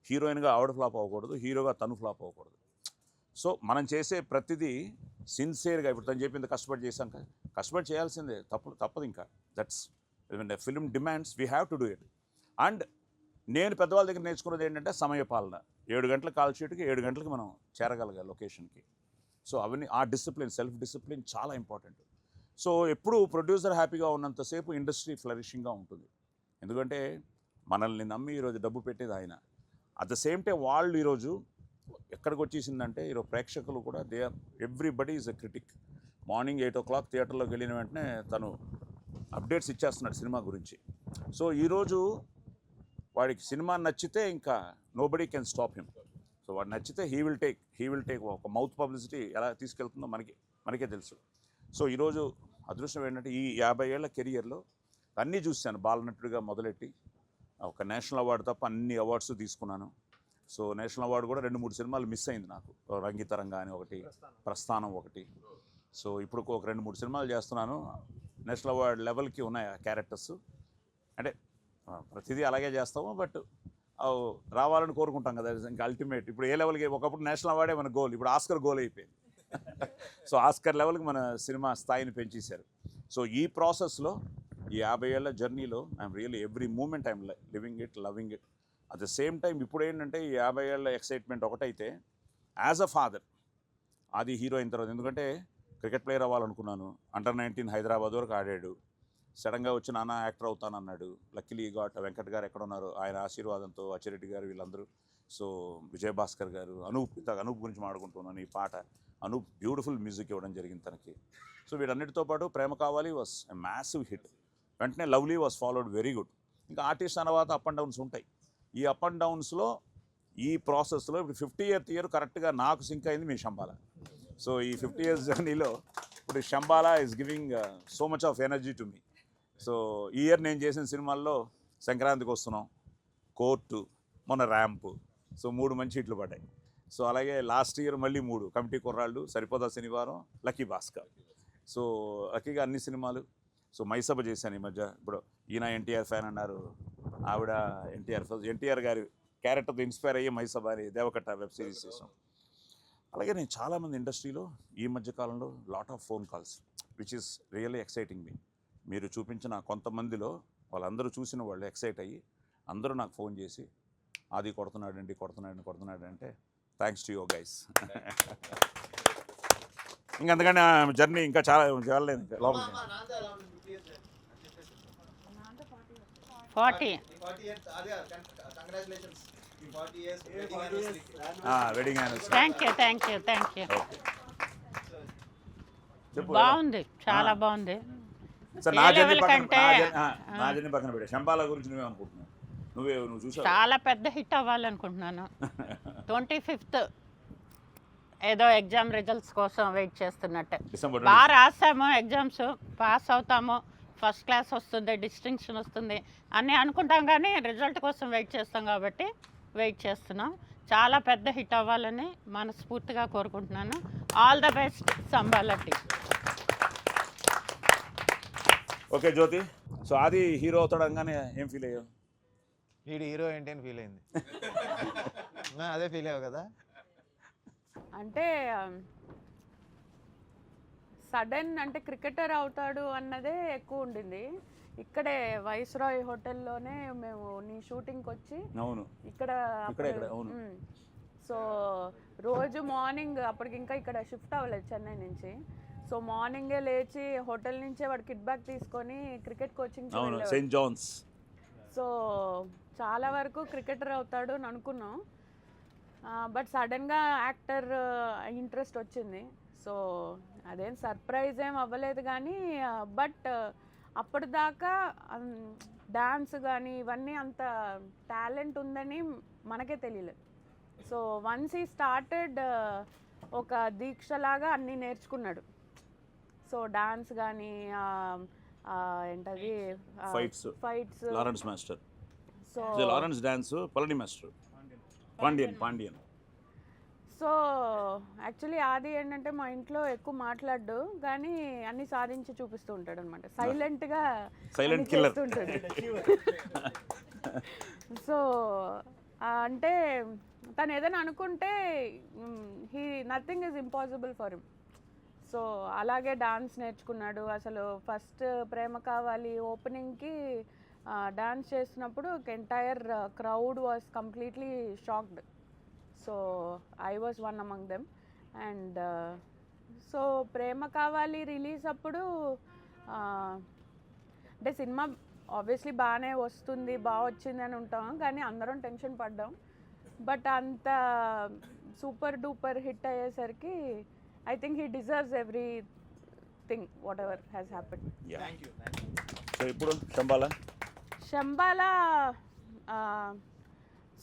హీరోయిన్గా ఆవిడ ఫ్లాప్ అవ్వకూడదు, హీరోగా తను ఫ్లాప్ అవ్వకూడదు. సో మనం చేసే ప్రతిదీ సిన్సియర్గా, ఇప్పుడు తను చెప్పింది కష్టపడి చేశాం కదా, కష్టపడి చేయాల్సిందే, తప్పదు ఇంకా. That's film demands, we have to do it. And నేను పెద్దవాళ్ళ దగ్గర నేర్చుకున్నది ఏంటంటే సమయపాలన. 7 గంటల కాల్ షీట్కి 7 గంటలకి మనం చేరగలగాలి లొకేషన్కి. సో అవన్నీ ఆ డిసిప్లిన్, సెల్ఫ్ డిసిప్లిన్ చాలా ఇంపార్టెంట్. సో ఎప్పుడు ప్రొడ్యూసర్ హ్యాపీగా ఉన్నంతసేపు ఇండస్ట్రీ ఫ్లరిషింగ్గా ఉంటుంది. ఎందుకంటే మనల్ని నమ్మి ఈరోజు డబ్బు పెట్టేది ఆయన. అట్ ద సేమ్ టైం వాళ్ళు ఈరోజు ఎక్కడికి వచ్చేసిందంటే ఈరోజు ప్రేక్షకులు కూడా they are everybody is a critic. Morning 8 o'clock థియేటర్లోకి వెళ్ళిన వెంటనే తను అప్డేట్స్ ఇచ్చేస్తున్నాడు సినిమా గురించి. సో ఈరోజు వాడికి సినిమా నచ్చితే ఇంకా nobody can stop him. So వాడు నచ్చితే హీ విల్ టేక్ ఒక మౌత్ పబ్లిసిటీ ఎలా తీసుకెళ్తుందో మనకే తెలుసు. సో ఈరోజు అదృష్టం ఏంటంటే ఈ 50 ఏళ్ల కెరియర్లో అన్నీ చూశాను. బాలనటుడిగా మొదలెట్టి ఒక నేషనల్ అవార్డు తప్ప అన్ని అవార్డ్స్ తీసుకున్నాను. సో నేషనల్ అవార్డు కూడా 2-3 సినిమాలు మిస్ అయింది నాకు. రంగితరంగా అని ఒకటి, ప్రస్థానం ఒకటి. సో ఇప్పుడు ఒక 2-3 సినిమాలు చేస్తున్నాను. నేషనల్ అవార్డు లెవెల్కి ఉన్నాయి ఆ క్యారెక్టర్స్. అంటే ప్రతిదీ అలాగే చేస్తాము, బట్ రావాలని కోరుకుంటాం కదా, ఇంకా అల్టిమేట్. ఇప్పుడు ఏ లెవెల్కి, ఒకప్పుడు నేషనల్ అవార్డే మన గోల్, ఇప్పుడు ఆస్కర్ గోల్ అయిపోయింది. సో ఆస్కర్ లెవెల్కి మన సినిమా స్థాయిని పెంచేశారు. సో ఈ ప్రాసెస్లో, ఈ 50 ఏళ్ల జర్నీలో I'm really every moment I'm living it, loving it. At the same time ఇప్పుడు ఏంటంటే ఈ 50 ఏళ్ల ఎక్సైట్మెంట్ ఒకటైతే, యాజ్ అ ఫాదర్ అది హీరో అయిన తర్వాత, ఎందుకంటే క్రికెట్ ప్లేయర్ అవ్వాలనుకున్నాను. అండర్-19 హైదరాబాద్ వరకు ఆడాడు. సడన్గా వచ్చి నాన్న యాక్టర్ అవుతానన్నాడు. లక్కీలీ గాట్ వెంకట్ గారు ఎక్కడ ఉన్నారు, ఆయన ఆశీర్వాదంతో, అచ్చిరెడ్డి గారు, వీళ్ళందరూ. సో విజయభాస్కర్ గారు, అనూప్ గురించి మాట్లాడుకుంటున్నాను. ఈ పాట అనూప్ బ్యూటిఫుల్ మ్యూజిక్ ఇవ్వడం జరిగింది తనకి. సో వీటన్నిటితో పాటు ప్రేమ కావాలి వాస్ ఎ మ్యాసివ్ హిట్. వెంటనే lovely was followed very good. ఇంకా ఆర్టిస్ట్ తర్వాత అప్ అండ్ డౌన్స్ ఉంటాయి. ఈ అప్ అండ్ డౌన్స్లో, ఈ ప్రాసెస్లో ఇప్పుడు 50th ఇయర్ కరెక్ట్గా నాకు సింక్ అయింది మీ శంబాలా. సో ఈ 50 years జర్నీలో ఇప్పుడు Shambala is giving so much of energy to me. So ఈ ఇయర్ నేను చేసిన సినిమాల్లో సంక్రాంతికి వస్తున్నాం, కోర్టు, మొన్న ర్యాంపు. సో 3 మంచి హిట్లు పడ్డాయి. సో అలాగే లాస్ట్ ఇయర్ మళ్ళీ 3, కమిటీ కుర్రాళ్ళు, సరిపోదా శనివారం, లక్కీ భాస్కర్. సో లక్కీగా అన్ని సినిమాలు. సో మైసభ చేశాను ఈ మధ్య. ఇప్పుడు ఈయన ఎన్టీఆర్ ఫ్యాన్ అన్నారు, ఆవిడ ఎన్టీఆర్ గారి క్యారెక్టర్తో ఇన్స్పైర్ అయ్యి మైసభ అని దేవకట్ట వెబ్ సిరీస్ చేసాం. అలాగే నేను చాలామంది ఇండస్ట్రీలో ఈ మధ్యకాలంలో lot of phone calls which is really exciting me. మీరు చూపించిన కొంతమందిలో వాళ్ళందరూ చూసిన వాళ్ళు ఎక్సైట్ అయ్యి అందరూ నాకు ఫోన్ చేసి, అది కొడుతున్నాడు అంటే థ్యాంక్స్ టు యూ గైస్. ఇంకంతకన్నా జర్నీ ఇంకా చాలా వెళ్ళలేదు. 40 వెడ్డింగ్ యానివర్సరీ. Thank you. బాగుంది, చాలా బాగుంది. సార్ నా జర్నీ పక్కన పెట్టే శంబాలా గురించి నువ్వే అనుకుంటున్నావు? నువ్వు చూసావు? చాలా పెద్ద హిట్ అవ్వాలనుకుంటున్నాను. 25th ఏదో ఎగ్జామ్ రిజల్ట్స్ కోసం వెయిట్ చేస్తున్నట్టు. బాగా రాసాము, ఎగ్జామ్స్ పాస్ అవుతాము, ఫస్ట్ క్లాస్ వస్తుంది, డిస్టింక్షన్ వస్తుంది అని అనుకుంటాం, కానీ రిజల్ట్ కోసం వెయిట్ చేస్తాం కాబట్టి వెయిట్ చేస్తున్నాం. చాలా పెద్ద హిట్ అవ్వాలని మనస్ఫూర్తిగా కోరుకుంటున్నాను. All the best Shambala team. Okay Jyothi, so అది హీరో అవుతాడంగానే ఏం ఫీల్ అయ్యావు? వీడి హీరో ఏంటి అని ఫీల్ అయింది. అదే ఫీల్ అయ్యావు కదా? అంటే సడన్ అంటే క్రికెటర్ అవుతాడు అన్నదే ఎక్కువ ఉండింది. ఇక్కడే వైస్రాయ్ హోటల్లోనే మేము నీ షూటింగ్కి వచ్చి ఇక్కడ సో రోజు మార్నింగ్ అప్పటికి ఇంకా ఇక్కడ షిఫ్ట్ అవ్వలేదు చెన్నై నుంచి. సో మార్నింగే లేచి హోటల్ నుంచే వాడు కిట్ బ్యాగ్ తీసుకొని cricket coaching Saint John's. So చాలా వరకు క్రికెటర్ అవుతాడు అని అనుకున్నాం, బట్ సడన్గా యాక్టర్ ఇంట్రెస్ట్ వచ్చింది. సో అదేం సర్ప్రైజ్ ఏం అవ్వలేదు కానీ బట్ అప్పటిదాకా డాన్స్ కానీ ఇవన్నీ అంత టాలెంట్ ఉందని మనకే తెలియలేదు. సో వన్స్ ఈ స్టార్టెడ్ ఒక దీక్షలాగా అన్నీ నేర్చుకున్నాడు. సో డాన్స్ కానీ ఏంటది fights Lawrence master, so Lawrence dance Palani master, Pandian. So actually ఆది ఏంటంటే మా ఇంట్లో ఎక్కువ మాట్లాడు కానీ అన్ని సాధించి చూపిస్తూ ఉంటాడు అనమాట. సైలెంట్గా సైలెంట్ కిల్లర్. సో అంటే తను ఏదైనా అనుకుంటే nothing is impossible for him. So అలాగే డాన్స్ నేర్చుకున్నాడు. అసలు ఫస్ట్ ప్రేమ కావాలి ఓపెనింగ్కి డాన్స్ చేసినప్పుడు entire crowd was completely shocked. So I was one among them. And so Prema Kavali release అప్పుడు అంటే సినిమా ఆబ్వియస్లీ బాగానే వస్తుంది, బాగా వచ్చింది అని ఉంటాం కానీ అందరం టెన్షన్ పడ్డాం. బట్ అంత సూపర్ డూపర్ హిట్ అయ్యేసరికి I think he deserves everything what ever has happened. So ఇప్పుడు శంబాలా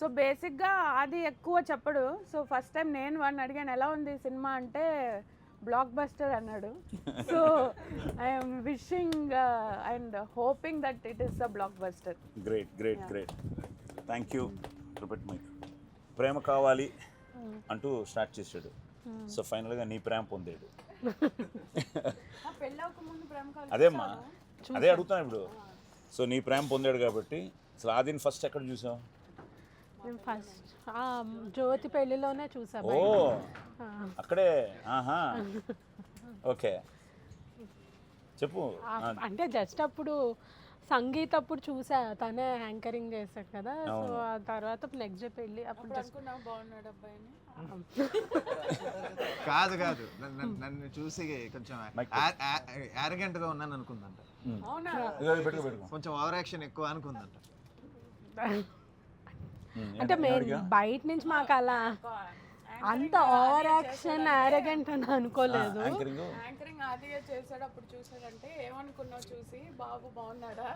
సో బేసిక్గా అది ఎక్కువ చెప్పడు. సో ఫస్ట్ టైం నేను వాడిని అడిగాను ఎలా ఉంది సినిమా అంటే బ్లాక్ బస్టర్ అన్నాడు. So I'm wishing and hoping that it is a blockbuster. Great. Thank you. Prema Kavali అంటూ స్టార్ట్ చేశాడు. సో ఫైనల్గా నీ ప్రేమ పొందాడు. అదేమ్మా, అదే అడుగుతాను ఇప్పుడు. సో నీ ప్రేమ పొందాడు కాబట్టి అసలు ఆదిని ఫస్ట్ ఎక్కడ చూసావు? ఫస్ట్ జ్యోతి పెళ్లిలోనే చూసా. ఓ అక్కడే. ఆహా, ఓకే చెప్పు. అంటే జస్ట్ అప్పుడు సంగీత్ అప్పుడు చూసా, తనే యాంకరింగ్ చేశాడు కదా. సో ఆ తర్వాత నెక్స్ట్ డే పెళ్ళి అప్పుడు బాగున్నాడు అబ్బాయిని. కాదు నన్ను చూసి కొంచెం యారగెంట్ గా ఉన్నాను అనుకుందంట. కొంచెం ఓవర్ యాక్షన్ ఎక్కువ అనుకుందంట. అంటే బయట నుంచి మాకు అలా అంత ఓవర్ యాక్షన్ యారగెంట్ అని అనుకోలేదు. యాంకరింగ్ ఆదిగా చేశాడు అప్పుడు చూసాడంటే ఏమనుకున్నావు చూసి? బాబు బాగున్నాడా?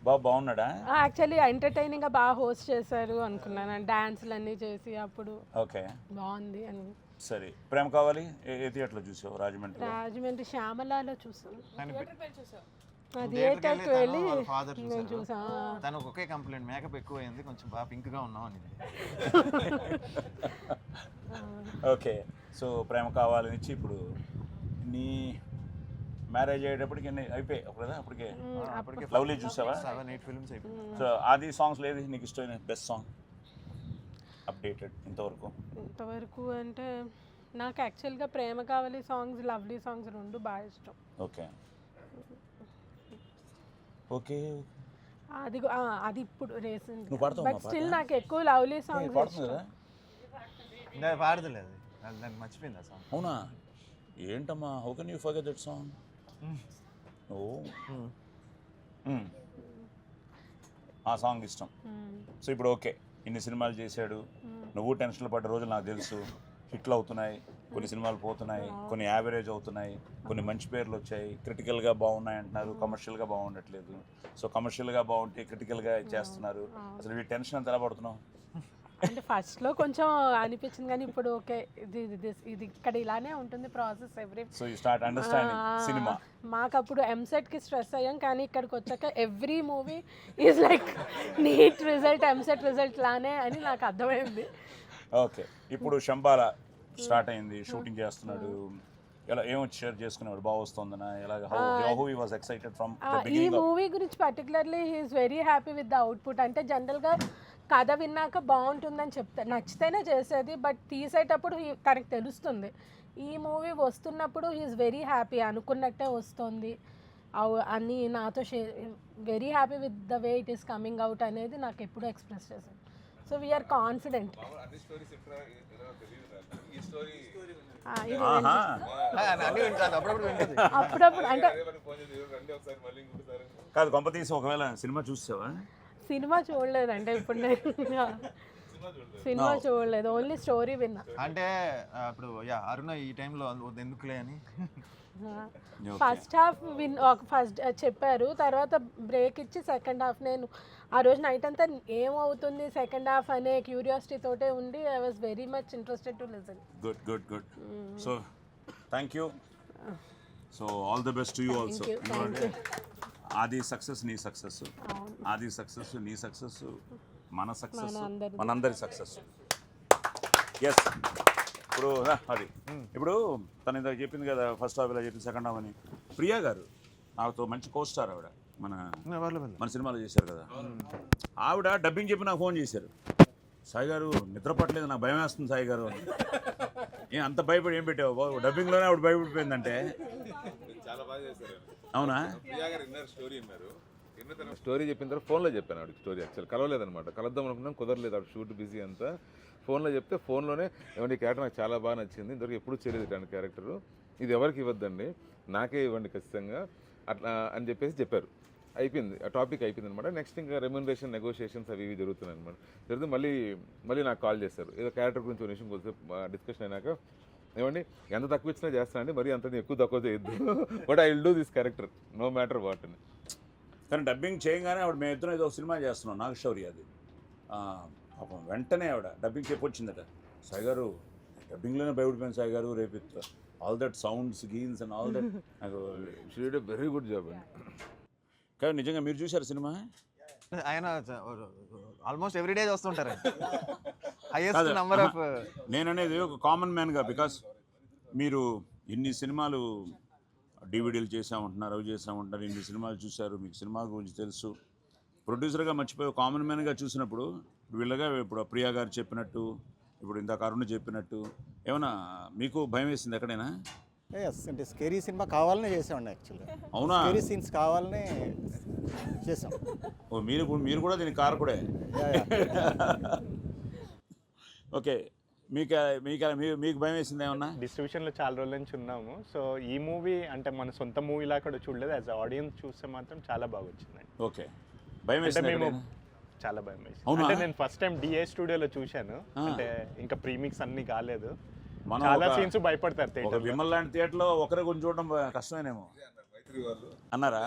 బాబు బాగున్నాడా? యాక్చువల్లీ ఎంటర్టైనింగ్ గా బాగా హోస్ట్ చేశారు అనుకున్నాను, డాన్స్లు అన్నీ చేసి అప్పుడు. ఓకే, బాగుంది అని. సరే, ప్రేమ కావాలి ఏ థియేటర్లో చూసావు? రాజమండ్రి శ్యామలాలో చూసాను. థియేటర్కి వెళ్ళి ఫాదర్ చూసాను. తనకు ఒకే కంప్లైంట్, మేకప్ ఎక్కువ అయింది, కొంచెం బాగా పింక్ గా ఉన్నావు అని. ఓకే, సో ప్రేమ కావాలి నుంచి ఇప్పుడు నీ మ్యారేజ్ అయ్యేటప్పటికి అయిపోయాయి కదా? అప్పటికే లవ్లీ చూసావా? 7-8 ఫిల్మ్స్ అయిపోయాయి. సో ఆది సాంగ్స్ లేదు నీకు ఇష్టమైన బెస్ట్ సాంగ్ అప్డేటెడ్ ఇంతవరకు అంటే నాకు యాక్చువల్గా ప్రేమ కావాలి సాంగ్స్, లవ్లీ సాంగ్స్ రెండు బాగా ఇష్టం. ఓకే ఓకే, అది ఇప్పుడు రీసెంట్. బట్ స్టిల్ నాకు ఎక్కువ లవ్లీ సాంగ్స్ పాడలేదు, నన్ను మర్చిపోయింది ఆ సాంగ్. అవునా? ఏంటమ్మా, how can you forget that song? ఓ ఆ సాంగ్ ఇష్టం. సో ఇప్పుడు ఓకే, ఇన్ని సినిమాలు చేశాడు, నువ్వు టెన్షన్లు పడ్డ రోజులు నాకు తెలుసు. హిట్లు అవుతున్నాయి, కొన్ని సినిమాలు పోతున్నాయి, కొన్ని యావరేజ్ అవుతున్నాయి, కొన్ని మంచి పేర్లు వచ్చాయి, క్రిటికల్గా బాగున్నాయి అంటున్నారు, కమర్షియల్గా బాగుండట్లేదు. సో కమర్షియల్గా బాగుంటే క్రిటికల్గా చేస్తున్నారు. అసలు ఈ టెన్షన్ అంత ఎలా పడుతున్నావు? అంటే ఫస్ట్లో కొంచెం అనిపించింది కానీ ఇప్పుడు ఓకే, ఇది ఇక్కడ ఇలానే ఉంటుంది process every. So you start understanding cinema. మాకు అప్పుడు ఎంసెట్కి స్ట్రెస్ అయ్యాం కానీ ఇక్కడికి వచ్చాక every movie is like NEET result, EAMCET result లానే అని నాకు అర్థమైంది. ఓకే, ఇప్పుడు శంబాలా స్టార్ట్ అయింది, షూటింగ్ చేస్తున్నాడు. ఎలా ఏమొచ్చి షేర్ చేసుకున్నాడు? బాగా వస్తుందనా? ఈ మూవీ గురించి particularly he is very happy with the output. అంటే జనరల్గా కథ విన్నాక బాగుంటుందని నచ్చితేనే చేసేది, బట్ తీసేటప్పుడు తనకు తెలుస్తుంది. ఈ మూవీ వస్తున్నప్పుడు హీఈస్ వెరీ హ్యాపీ, అనుకున్నట్టే వస్తుంది అని నాతో very happy with the way it is coming out అనేది నాకు ఎప్పుడూ ఎక్స్ప్రెస్ చేశాను. So we are confident. అప్పుడప్పుడు అంటే కాదు, కొంప తీసి ఒకవేళ సినిమా చూసావా? సినిమా చూడలేదంటే ఇప్పుడు సినిమా చూడలేదు, ఓన్లీ స్టోరీ విన్నా. అంటే అప్పుడు అరుణ ఈ టైంలో ఎందుకులే అని ఫస్ట్ హాఫ్ ఫస్ట్ చెప్పారు, తర్వాత బ్రేక్ ఇచ్చి సెకండ్ హాఫ్ నేను ఆ రోజు నైట్ అంతా ఏమవుతుంది సెకండ్ హాఫ్ అనే క్యూరియాసిటీ తోటే ఉండి I was very much interested to listen. Good good good. So thank you. So all the best to you also. ఆది సక్సెస్ నీ సక్సెస్, ఆది సక్సెస్ నీ సక్సెస్, మన సక్సెస్ మనందరి సక్సెస్. ఎస్. ఇప్పుడు అది ఇప్పుడు తను ఇందాక చెప్పింది కదా, ఫస్ట్ హాఫ్ ఇలా చెప్పింది, సెకండ్ హాఫ్ అని. ప్రియా గారు నాతో మంచి కోస్టార్ ఆవిడ, మన సినిమాలో చేశారు కదా. ఆవిడ డబ్బింగ్ చెప్పి నాకు ఫోన్ చేశారు, సాయి గారు నిద్ర పట్టలేదు, నాకు భయం వేస్తుంది సాయి గారు అని. అంత భయపడి ఏం పెట్టావు బాబు, డబ్బింగ్లోనే ఆవిడ భయపడిపోయిందంటే. అవునా? స్టోరీ చెప్పిన తర్వాత ఫోన్లో చెప్పాను ఆవిడకి స్టోరీ. యాక్చువల్ కలవలేదనమాట, కలుద్దాం అనుకున్నాం, కుదరలేదు, ఆవిడ షూట్ బిజీ అంతా. ఫోన్లో చెప్తే ఫోన్లోనే ఏమంటే ఈ క్యారెక్టర్ నాకు చాలా బాగా నచ్చింది, ఇంతవరకు ఎప్పుడు చేయలేదు ఇట్లాంటి క్యారెక్టరు, ఇది ఎవరికి ఇవ్వద్దండి, నాకే ఇవ్వండి ఖచ్చితంగా అట్లా అని చెప్పారు. అయిపోయింది, ఆ టాపిక్ అయిపోయింది అనమాట. నెక్స్ట్ ఇంకా రెమ్యునరేషన్ నెగోషియేషన్స్ అవి ఇవి జరుగుతున్నాయి అనమాట. జరిగితే మళ్ళీ నాకు కాల్ చేశారు, ఏదో క్యారెక్టర్ గురించి ఒక నిమిషం కొద్దిసేపు డిస్కషన్ అయినాక, ఏమండి ఎంత తక్కువ ఇచ్చినా చేస్తానండి, మరి అంత ఎక్కువ తక్కువ చేయొద్దు, but I will do this character no matter what అని. కానీ డబ్బింగ్ చేయగానే ఆవిడ మేము ఇద్దరం ఏదో సినిమా చేస్తున్నాం నాగశౌర్య, అది పాపం వెంటనే ఆవిడ డబ్బింగ్ చెప్పొచ్చిందట, సాయి గారు డబ్బింగ్లోనే భయపడిపోయింది సాయి గారు, రేపు ఆల్ దట్ సౌండ్స్ గీన్స్ అండ్ ఆల్ దట్. నాకు she did a very good job అండి. కానీ నిజంగా మీరు చూసారు సినిమా? ఆయన ఆల్మోస్ట్ ఎవ్రీడే చూస్తుంటారు. Highest number of. నేననేది ఒక కామన్ మ్యాన్గా, బికాస్ మీరు ఇన్ని సినిమాలు డివిడీలు చేసామంటున్నారు, అవి చేసామంటున్నారు, ఇన్ని సినిమాలు చూశారు, మీకు సినిమా గురించి తెలుసు. ప్రొడ్యూసర్గా మర్చిపోయి కామన్ మ్యాన్గా చూసినప్పుడు వీళ్ళగా ఇప్పుడు ప్రియా గారు చెప్పినట్టు, ఇప్పుడు ఇందాక అరుణ్ చెప్పినట్టు, ఏమన్నా మీకు భయం వేసింది ఎక్కడైనా? అంటే స్కేరీ సినిమా కావాలనే చేసామండి యాక్చువల్గా. అవునా? స్కేరీ సీన్స్ కావాలనే చేసాం. ఓ మీరు కూడా దీనికి కారకుడే. ఓకే. మీకు భయం వేసింది ఏమన్నా? డిస్ట్రిబ్యూషన్లో చాలా రోజుల నుంచి ఉన్నాము, సో ఈ మూవీ అంటే మన సొంత మూవీలా కూడా చూడలేదు, యాజ్ ఆడియన్స్ చూస్తే మాత్రం చాలా బాగా వచ్చింది. ఓకే. భయం వేసింది? చాలా భయం వేసింది. అంటే నేను ఫస్ట్ టైం డిఏ స్టూడియోలో చూశాను, అంటే ఇంకా ప్రీమిక్స్ అన్ని కాలేదు, చాలా సీన్స్ భయపడతారు థియేటర్. విమల్ లాంటి థియేటర్లో ఒకరే కొంచెం చూడడం కష్టమేనేమో అన్నారా?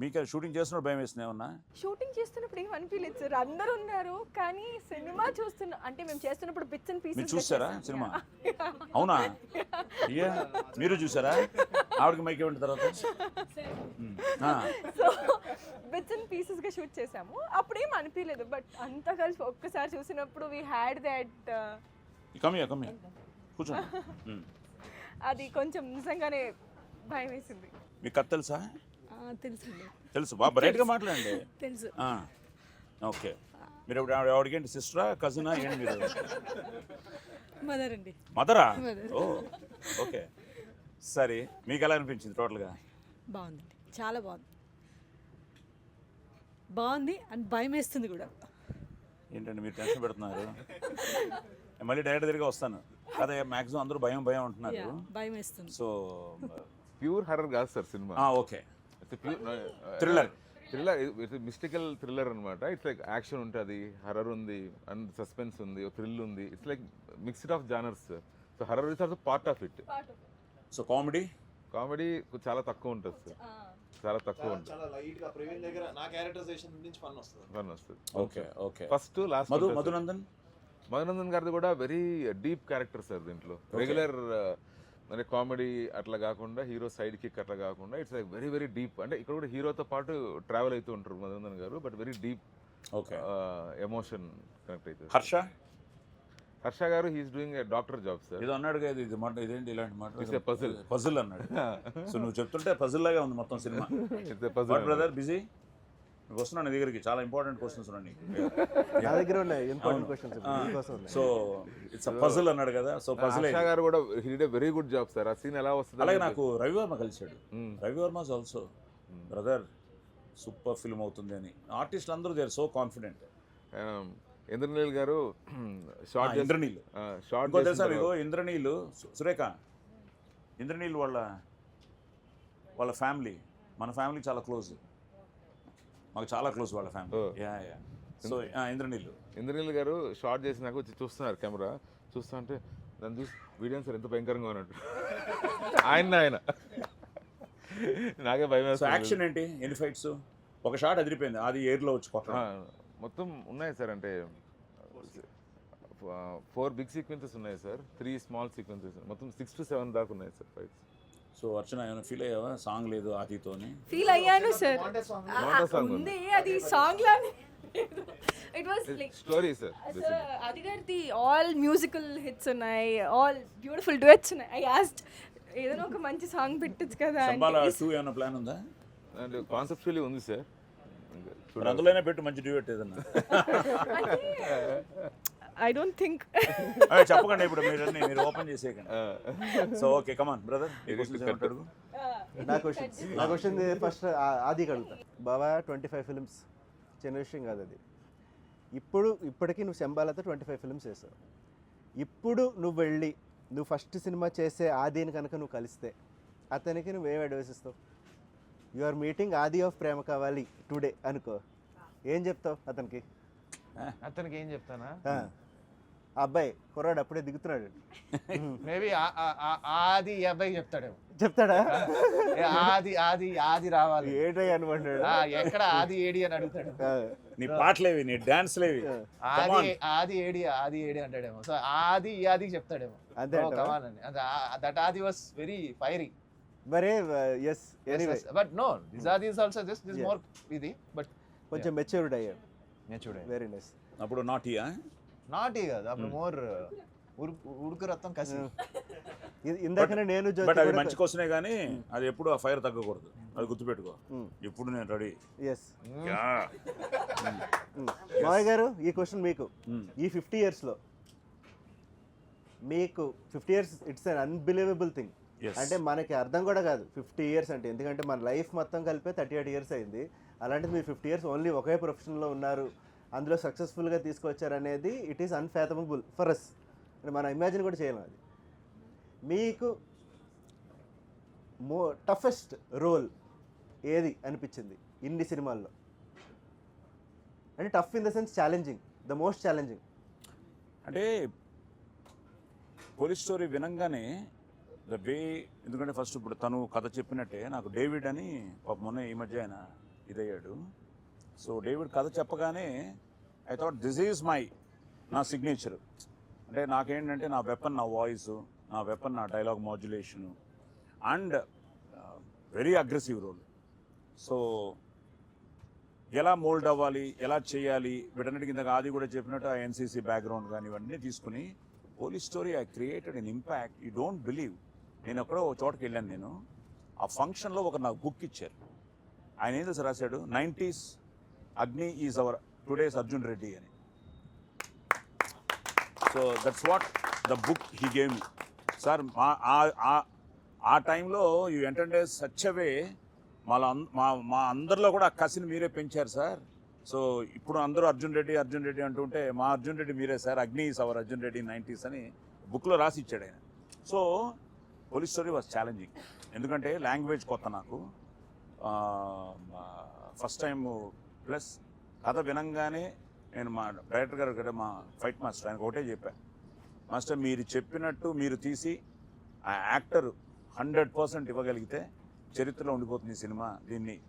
మీకు షూటింగ్ చేస్తున్నప్పుడు భయం వేసింది ఏమన్నా? షూటింగ్ చేస్తున్నప్పుడు ఏం అనిపించలేదు సార్, అందరూ ఉన్నారు, కానీ సినిమా చూస్తున్నా అంటే మేము చేస్తున్నప్పుడు బిట్స్ అండ్ పీసెస్. చూసారా సినిమా? అవునా? మీరు చూసారా? ఆవిడకి మైక్ ఇవ్వండి తర్వాత. సో బిట్స్ అండ్ పీసెస్ గా షూట్ చేసాము, అప్పుడేం అనిపించలేదు, బట్ అంతా కలిసి ఒక్కసారి చూసినప్పుడు వి హ్యాడ్ దట్ కూర్చోండి. అది కొంచెం నిజంగానే భయం వేసింది. మీకు కథ తెలుసా? తెలుసు, బాగా బ్రైట్గా మాట్లాడండి. తెలుసు. ఓకే. మీరు ఎవరికేంటి సిస్టరా, కజినా, ఏంటి మీరు? మదర్ అండి. మదరా? ఓ ఓకే. సరే, మీకు ఎలా అనిపించింది టోటల్గా? బాగుందండి, చాలా బాగుంది అండ్ భయం వేస్తుంది కూడా. ఏంటండి మీరు టెన్షన్ పెడుతున్నారు? మళ్ళీ డైరెక్ట్ దగ్గరికి వస్తాను. అదే మ్యాక్సిమం అందరూ భయం అంటున్నారు, భయం వేస్తుంది. సో ప్యూర్ హర్రర్ కాదు sir cinema. Okay. Thriller it's mystical thriller అనమాట. ఇట్స్ లైక్ యాక్షన్ ఉంటుంది, హర్రర్ ఉంది, అండ్ సస్పెన్స్ ఉంది, థ్రిల్ ఉంది. It's like mixed of genres. So horror is also part of it. So comedy చాలా తక్కువ ఉంటుంది సార్, చాలా తక్కువ ఉంటుంది. చాలా లైట్ గా ప్రవీణ్ దగ్గర నా క్యారెక్టరైజేషన్ నుంచి ఫన్ వస్తుంది. Okay okay. First last Madhunandan గారిది కూడా వెరీ డీప్ క్యారెక్టర్ సార్. దీంట్లో రెగ్యులర్ అంటే కామెడీ అట్లా కాకుండా, హీరో సైడ్ కిక్ అట్లా కాకుండా, it's like very very deep. అంటే ఇక్కడ కూడా హీరోతో పాటు ట్రావెల్ అవుతూ ఉంటారు మధునందన్ గారు, but very deep emotion connect అవుతుంది. హర్ష గారు he's doing a doctor job sir. ఇది అన్నాడు కదా, ఇది మాట ఇదేంటి ఇలాంటి మాట, పజిల్ అన్నాడు. సో నువ్వు చెప్తుంటే పజిల్ లాగా ఉంది మొత్తం సినిమా. బ్రదర్ బిజీ వస్తున్నాను నీ దగ్గరికి, చాలా ఇంపార్టెంట్ క్వశ్చన్స్ ఉన్నాయి నా దగ్గర ఉన్నాయి, important questions. So it's a puzzle అన్నాడు కదా. సో పజిల్ గారు కూడా he did a very good job sir. ఆ సీన్ ఎలా వస్తుంది. అలాగే నాకు రవివర్మ కలిసాడు. Ravi Varma is also brother super film అవుతుంది అని. ఆర్టిస్టులు అందరూ they are so confident. Indraneel గారు షార్ట్ తెలుసా మీకు? ఇంద్రనీల్ సురేఖ, ఇంద్రనీల్ వాళ్ళ ఫ్యామిలీ మన ఫ్యామిలీ చాలా క్లోజ్. మాకు చాలా క్లోజ్ వాళ్ళ ఫ్యామిలీ. Yeah yeah. సో ఇంద్రనీళ్ళు గారు షార్ట్ చేసినాక వచ్చి చూస్తున్నారు కెమెరా చూస్తా అంటే దాన్ని చూసి వీడియో సార్ ఎంత భయంకరంగా ఉన్నట్టు ఆయన నాకే భయం. యాక్షన్ ఏంటి, ఎన్ని ఫైట్స్? ఒక షాట్ అదిరిపోయింది, అది ఎయిర్లో వచ్చి కొత్త మొత్తం ఉన్నాయి సార్. అంటే 4 బిగ్ సీక్వెన్సెస్ ఉన్నాయి సార్, 3 స్మాల్ సీక్వెన్సెస్, మొత్తం 6 to 7 దాకా ఉన్నాయి సార్ ఫైట్స్. సో అర్చన ఏమైనా ఫీల్ అయ్యావా? సాంగ్ లేదు ఆదితోని? ఫీల్ అయ్యాను సార్. ఉంది అది సాంగ్ లానే. It was like story sir. అది గారిది ఆల్ మ్యూజికల్ హిట్స్ ఉన్నాయి, ఆల్ బ్యూటిఫుల్ డ్యూయెట్స్ ఉన్నాయి. ఐ ఆస్క్డ్ ఏదైనా ఒక మంచి సాంగ్ పెట్టొచ్చు కదా. శంబాలా 2 ఏమైనా ప్లాన్ ఉందా? అంటే కాన్సెప్చువల్లీ ఉంది సార్. అందులోనే పెట్టు మంచి డ్యూయెట్ ఏదన్నా. I don't think. చెప్పకండి ఇప్పుడు మీరు ఓపెన్ చేసేయకండి. So okay come on brother. నా క్వశ్చన్ ఫస్ట్ ఆది అడుగుతా. బావా 25 ఫిల్మ్స్, చిన్న విషయం కాదు అది. ఇప్పటికీ నువ్వు శంబాలతో 25 ఫిల్మ్స్ చేసావు. ఇప్పుడు నువ్వు ఫస్ట్ సినిమా చేసే ఆదిని కనుక నువ్వు కలిస్తే అతనికి నువ్వేం అడ్వైస్ ఇస్తావు? యు ఆర్ మీటింగ్ ఆది ఆఫ్ ప్రేమ కావాలి టుడే అనుకో, ఏం చెప్తావు అతనికి? అతనికి ఏం చెప్తానా? అబ్బాయి కుర్రాడు అప్పుడే దిగుతున్నాడు, మేబీ ఆది ఈ అబ్బాయి చెప్తాడా? ఆది ఆది ఆది రావాలి ఏడై అనుకుంటాడు. ఎక్కడ ఆది ఏడి అని అడుగుతాడు. నీ పాటలేవి, నీ డాన్స్లేవి, ఆది ఏడి అంటాడేమో. సో ఆది ఈ ఆదికి చెప్తాడేమో. అంతే that Aadi was very fiery. మరే yes anyway but no this Aadi is also this more ఇది, బట్ కొంచెం మెచ్యూర్డ్ అయ్యాడు. Very nice. అప్పుడు నాటీ కాదు, అప్పుడు మోర్ ఉడుకు రక్తం కసి. ఇందాకనే నేను అది మంచి కోసమే కానీ అది ఎప్పుడు ఆ ఫైర్ తగ్గకూడదు, అది గుర్తుపెట్టుకో. ఇప్పుడు నేను రెడీ. ఎస్ మావయ్య గారు, ఈ క్వశ్చన్ మీకు. ఈ 50 yearsలో మీకు 50 years it's an unbelievable thing. అంటే మనకి అర్థం కూడా కాదు 50 years అంటే, ఎందుకంటే మన లైఫ్ మొత్తం కలిపే 38 years అయింది. అలాంటిది మీరు 50 years ఓన్లీ ఒకే ప్రొఫెషన్లో ఉన్నారు, అందులో సక్సెస్ఫుల్గా తీసుకొచ్చారు అనేది it is unfathomable for us. అంటే మనం ఇమాజిన్ కూడా చేయలేం అది. మీకు టఫెస్ట్ రోల్ ఏది అనిపించింది ఇన్ని సినిమాల్లో? అంటే tough in the sense challenging, the most challenging. అంటే పోలీస్ స్టోరీ వినంగానే ద వే, ఎందుకంటే ఫస్ట్ ఇప్పుడు తను కథ చెప్పినట్టే నాకు డేవిడ్ అని మొన్న ఈ మధ్య ఆయన ఇదయ్యాడు. సో డేవిడ్ కథ చెప్పగానే ఐ థాట్ దిస్ ఈజ్ నా సిగ్నేచర్. అంటే నాకేంటంటే నా వెపన్ నా వాయిస్, నా వెపన్ నా dialogue modulation and very aggressive role. So ఎలా మోల్డ్ అవ్వాలి, ఎలా చేయాలి, వీటన్నిటి కింద ఆది కూడా చెప్పినట్టు ఆ ఎన్సీసీ బ్యాక్గ్రౌండ్ కానీ ఇవన్నీ తీసుకుని police story I created an impact you don't believe. నేను ఎక్కడో ఒక చోటకి వెళ్ళాను, నేను ఆ ఫంక్షన్లో ఒక నాకు బుక్ ఇచ్చారు. ఆయన ఏం చేసి రాశాడు, 90s Agni is our today's Arjun Reddy అని. So that's what the book he gave me. Sir ఆ టైంలో యూ ఎంటర్టైన్ సచ్ అవే, మా అందరిలో కూడా ఆ కసిని మీరే పెంచారు సార్. సో ఇప్పుడు అందరూ అర్జున్ రెడ్డి అంటుంటే మా అర్జున్ రెడ్డి మీరే సార్, అగ్ని is hour Arjun Reddy 90s అని బుక్లో రాసి ఇచ్చాడు ఆయన. So police story was challenging, ఎందుకంటే లాంగ్వేజ్ కొత్త నాకు, ఫస్ట్ టైం. ప్లస్ కథ వినంగానే నేను మా డైరెక్టర్ గారు కదా, మా ఫైట్ మాస్టర్, ఆయనకు ఒకటే చెప్పాను, మాస్టర్ మీరు చెప్పినట్టు మీరు తీసి ఆ యాక్టర్ 100% ఇవ్వగలిగితే చరిత్రలో ఉండిపోతుంది ఈ సినిమా,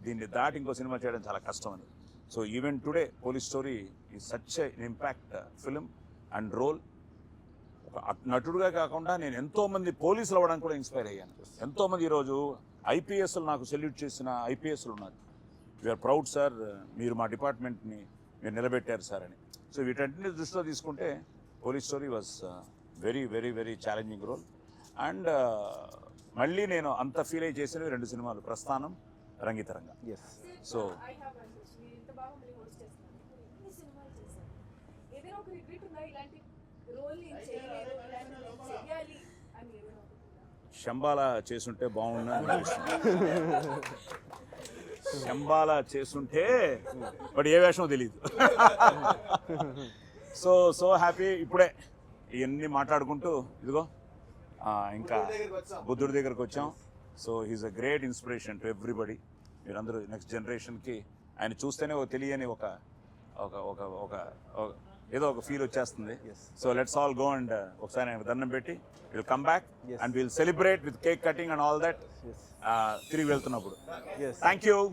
దీన్ని దాటి ఇంకో సినిమా చేయడం చాలా కష్టం అని. So even today police story is such an impact film and role. ఒక నటుడుగా కాకుండా నేను ఎంతోమంది పోలీసులు అవ్వడానికి కూడా ఇన్స్పైర్ అయ్యాను. ఎంతోమంది ఈరోజు ఐపీఎస్లు నాకు సెల్యూట్ చేసిన ఐపీఎస్లు ఉన్నారు. వీఆర్ ప్రౌడ్ సార్, మీరు మా డిపార్ట్మెంట్ని మీరు నిలబెట్టారు సార్ అని. సో వీటన్నిటిని దృష్టిలో తీసుకుంటే police story was very very very challenging role. And మళ్ళీ నేను అంత ఫీల్ అయ్యి చేసినవి 2 సినిమాలు, ప్రస్థానం, రంగితరంగా. సో శంబాలా చేసుంటే బాగున్నా, శంబాలా చేసుంటే బట్ ఏ వేషమో తెలియదు. So happy. ఇప్పుడే ఇవన్నీ మాట్లాడుకుంటూ ఇదిగో ఇంకా బుద్ధుడి దగ్గరకు వచ్చాం. So he's a great inspiration to everybody. మీరందరూ నెక్స్ట్ జనరేషన్కి ఆయన చూస్తేనే ఒక తెలియని ఒక ఒక ఒక ఒక ఒక- ఏదో ఒక ఫీల్ వచ్చేస్తుంది. So let's all go and ఒకసారి ఆయన దండం పెట్టి will come back and will celebrate with cake cutting and all that తిరిగి వెళ్తున్నప్పుడు. Thank you.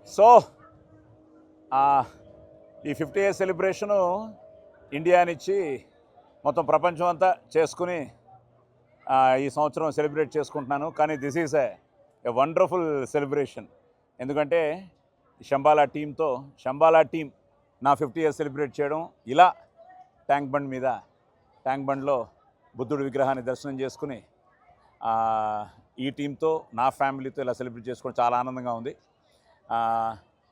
సో ఈ 50 years సెలబ్రేషను ఇండియానిచ్చి మొత్తం ప్రపంచం అంతా చేసుకుని ఈ సంవత్సరం సెలబ్రేట్ చేసుకుంటున్నాను. కానీ this is a wonderful celebration. ఎందుకంటే శంబాలా టీం నా 50 years సెలబ్రేట్ చేయడం ఇలా ట్యాంక్ బండ్లో బుద్ధుడి విగ్రహాన్ని దర్శనం చేసుకుని ఈ టీంతో నా ఫ్యామిలీతో ఇలా సెలబ్రేట్ చేసుకోవడం చాలా ఆనందంగా ఉంది.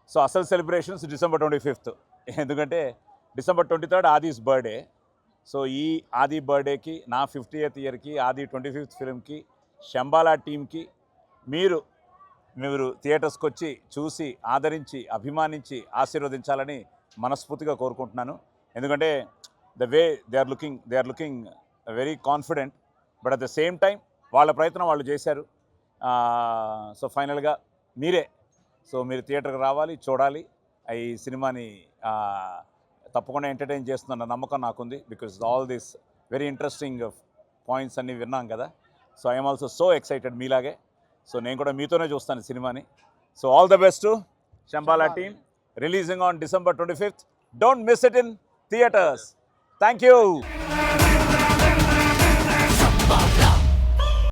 సో అసలు సెలబ్రేషన్స్ December 25th, ఎందుకంటే December 23rd ఆదిస్ బర్త్డే. సో ఈ ఆది బర్త్డేకి, నా 50th yearకి, ఆది 25th ఫిల్మ్కి, శంబాలా టీంకి మీరు థియేటర్స్కి వచ్చి చూసి ఆదరించి అభిమానించి ఆశీర్వదించాలని మనస్ఫూర్తిగా కోరుకుంటున్నాను. ఎందుకంటే the way they are looking very confident, but at the same time వాళ్ళ ప్రయత్నం వాళ్ళు చేశారు. సో ఫైనల్గా మీరు థియేటర్కి రావాలి, చూడాలి. ఈ సినిమాని తప్పకుండా ఎంటర్టైన్ చేస్తున్న నమ్మకం నాకుంది. Because all this very interesting points అన్నీ విన్నాం కదా. So I'm also so excited మీలాగే. సో నేను కూడా మీతోనే చూస్తాను సినిమాని. So all the best to Shambala team. Releasing on December 25th. Don't miss it in theaters. Thank you.